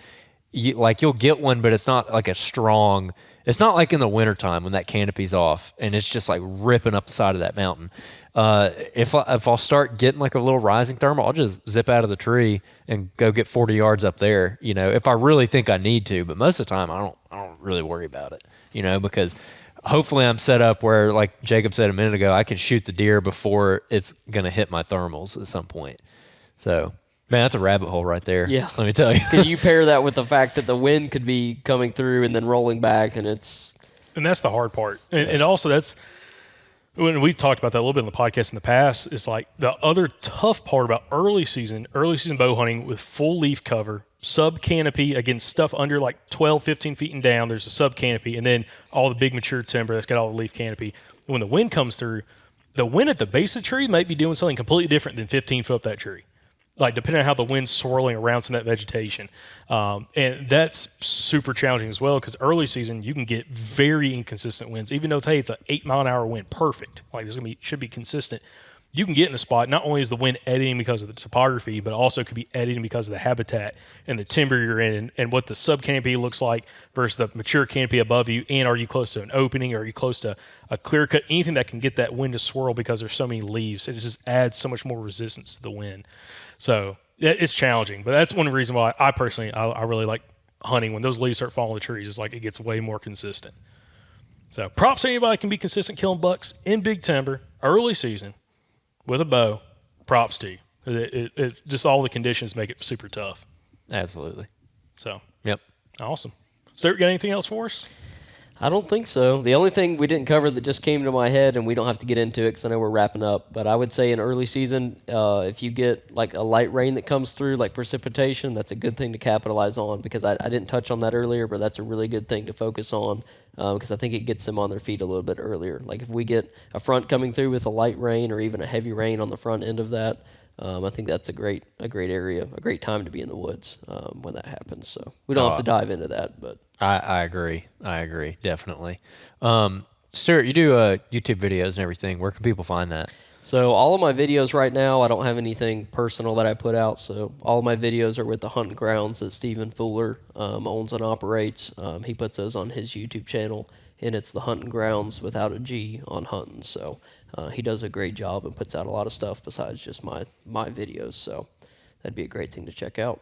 you'll get one, but it's not like a strong. It's not like in the wintertime when that canopy's off and it's just like ripping up the side of that mountain. If I'll start getting like a little rising thermal, I'll just zip out of the tree and go get 40 yards up there, if I really think I need to. But most of the time, I don't really worry about it, because hopefully I'm set up where, like Jacob said a minute ago, I can shoot the deer before it's going to hit my thermals at some point. So, man, that's a rabbit hole right there. Yeah. Let me tell you. Because you pair that with the fact that the wind could be coming through and then rolling back, and that's the hard part. And also that's when we've talked about that a little bit in the podcast in the past, it's like the other tough part about early season bow hunting with full leaf cover, sub canopy, again, stuff under like 12, 15 feet and down, there's a sub canopy, and then all the big mature timber that's got all the leaf canopy. When the wind comes through, the wind at the base of the tree might be doing something completely different than 15 foot up that tree. Like depending on how the wind's swirling around some of that vegetation. And that's super challenging as well because early season you can get very inconsistent winds. Even though it's an 8 mile an hour wind, perfect. Like this should be consistent. You can get in a spot, not only is the wind editing because of the topography, but also could be editing because of the habitat and the timber you're in and what the sub-canopy looks like versus the mature canopy above you. And are you close to an opening? Or are you close to a clear cut? Anything that can get that wind to swirl because there's so many leaves. It just adds so much more resistance to the wind. So it's challenging. But that's one reason why I personally, I really like hunting. When those leaves start falling on the trees, it's like it gets way more consistent. So props to anybody that can be consistent killing bucks in big timber, early season, with a bow. Props to you. It just all the conditions make it super tough. Absolutely. So, Yep. awesome. Stuart, got anything else for us? I don't think so. The only thing we didn't cover that just came to my head, and we don't have to get into it because I know we're wrapping up, but I would say in early season, if you get like a light rain that comes through, like precipitation, that's a good thing to capitalize on because I didn't touch on that earlier, but that's a really good thing to focus on because I think it gets them on their feet a little bit earlier. Like if we get a front coming through with a light rain or even a heavy rain on the front end of that, I think that's a great area, a great time to be in the woods when that happens. So we don't have to dive into that, but I agree. Definitely. Stuart, you do YouTube videos and everything. Where can people find that? so all of my videos right now, I don't have anything personal that I put out. So all of my videos are with the hunting grounds that Stephen Fuller owns and operates. He puts those on his YouTube channel, and it's the Hunting Grounds without a G on hunting. So he does a great job and puts out a lot of stuff besides just my videos. So that'd be a great thing to check out.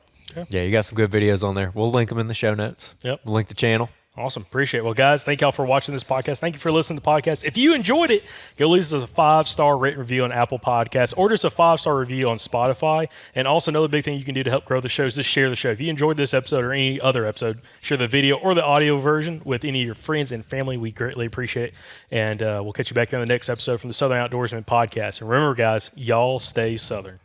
Yeah, you got some good videos on there. We'll link them in the show notes. Yep. We'll link the channel. Awesome. Appreciate it. Well, guys, thank y'all for watching this podcast. Thank you for listening to the podcast. If you enjoyed it, go leave us a 5-star rating review on Apple Podcasts or just a 5-star review on Spotify. And also another big thing you can do to help grow the show is just share the show. If you enjoyed this episode or any other episode, share the video or the audio version with any of your friends and family. We greatly appreciate it. And we'll catch you back here on the next episode from the Southern Outdoorsman Podcast. And remember, guys, y'all stay Southern.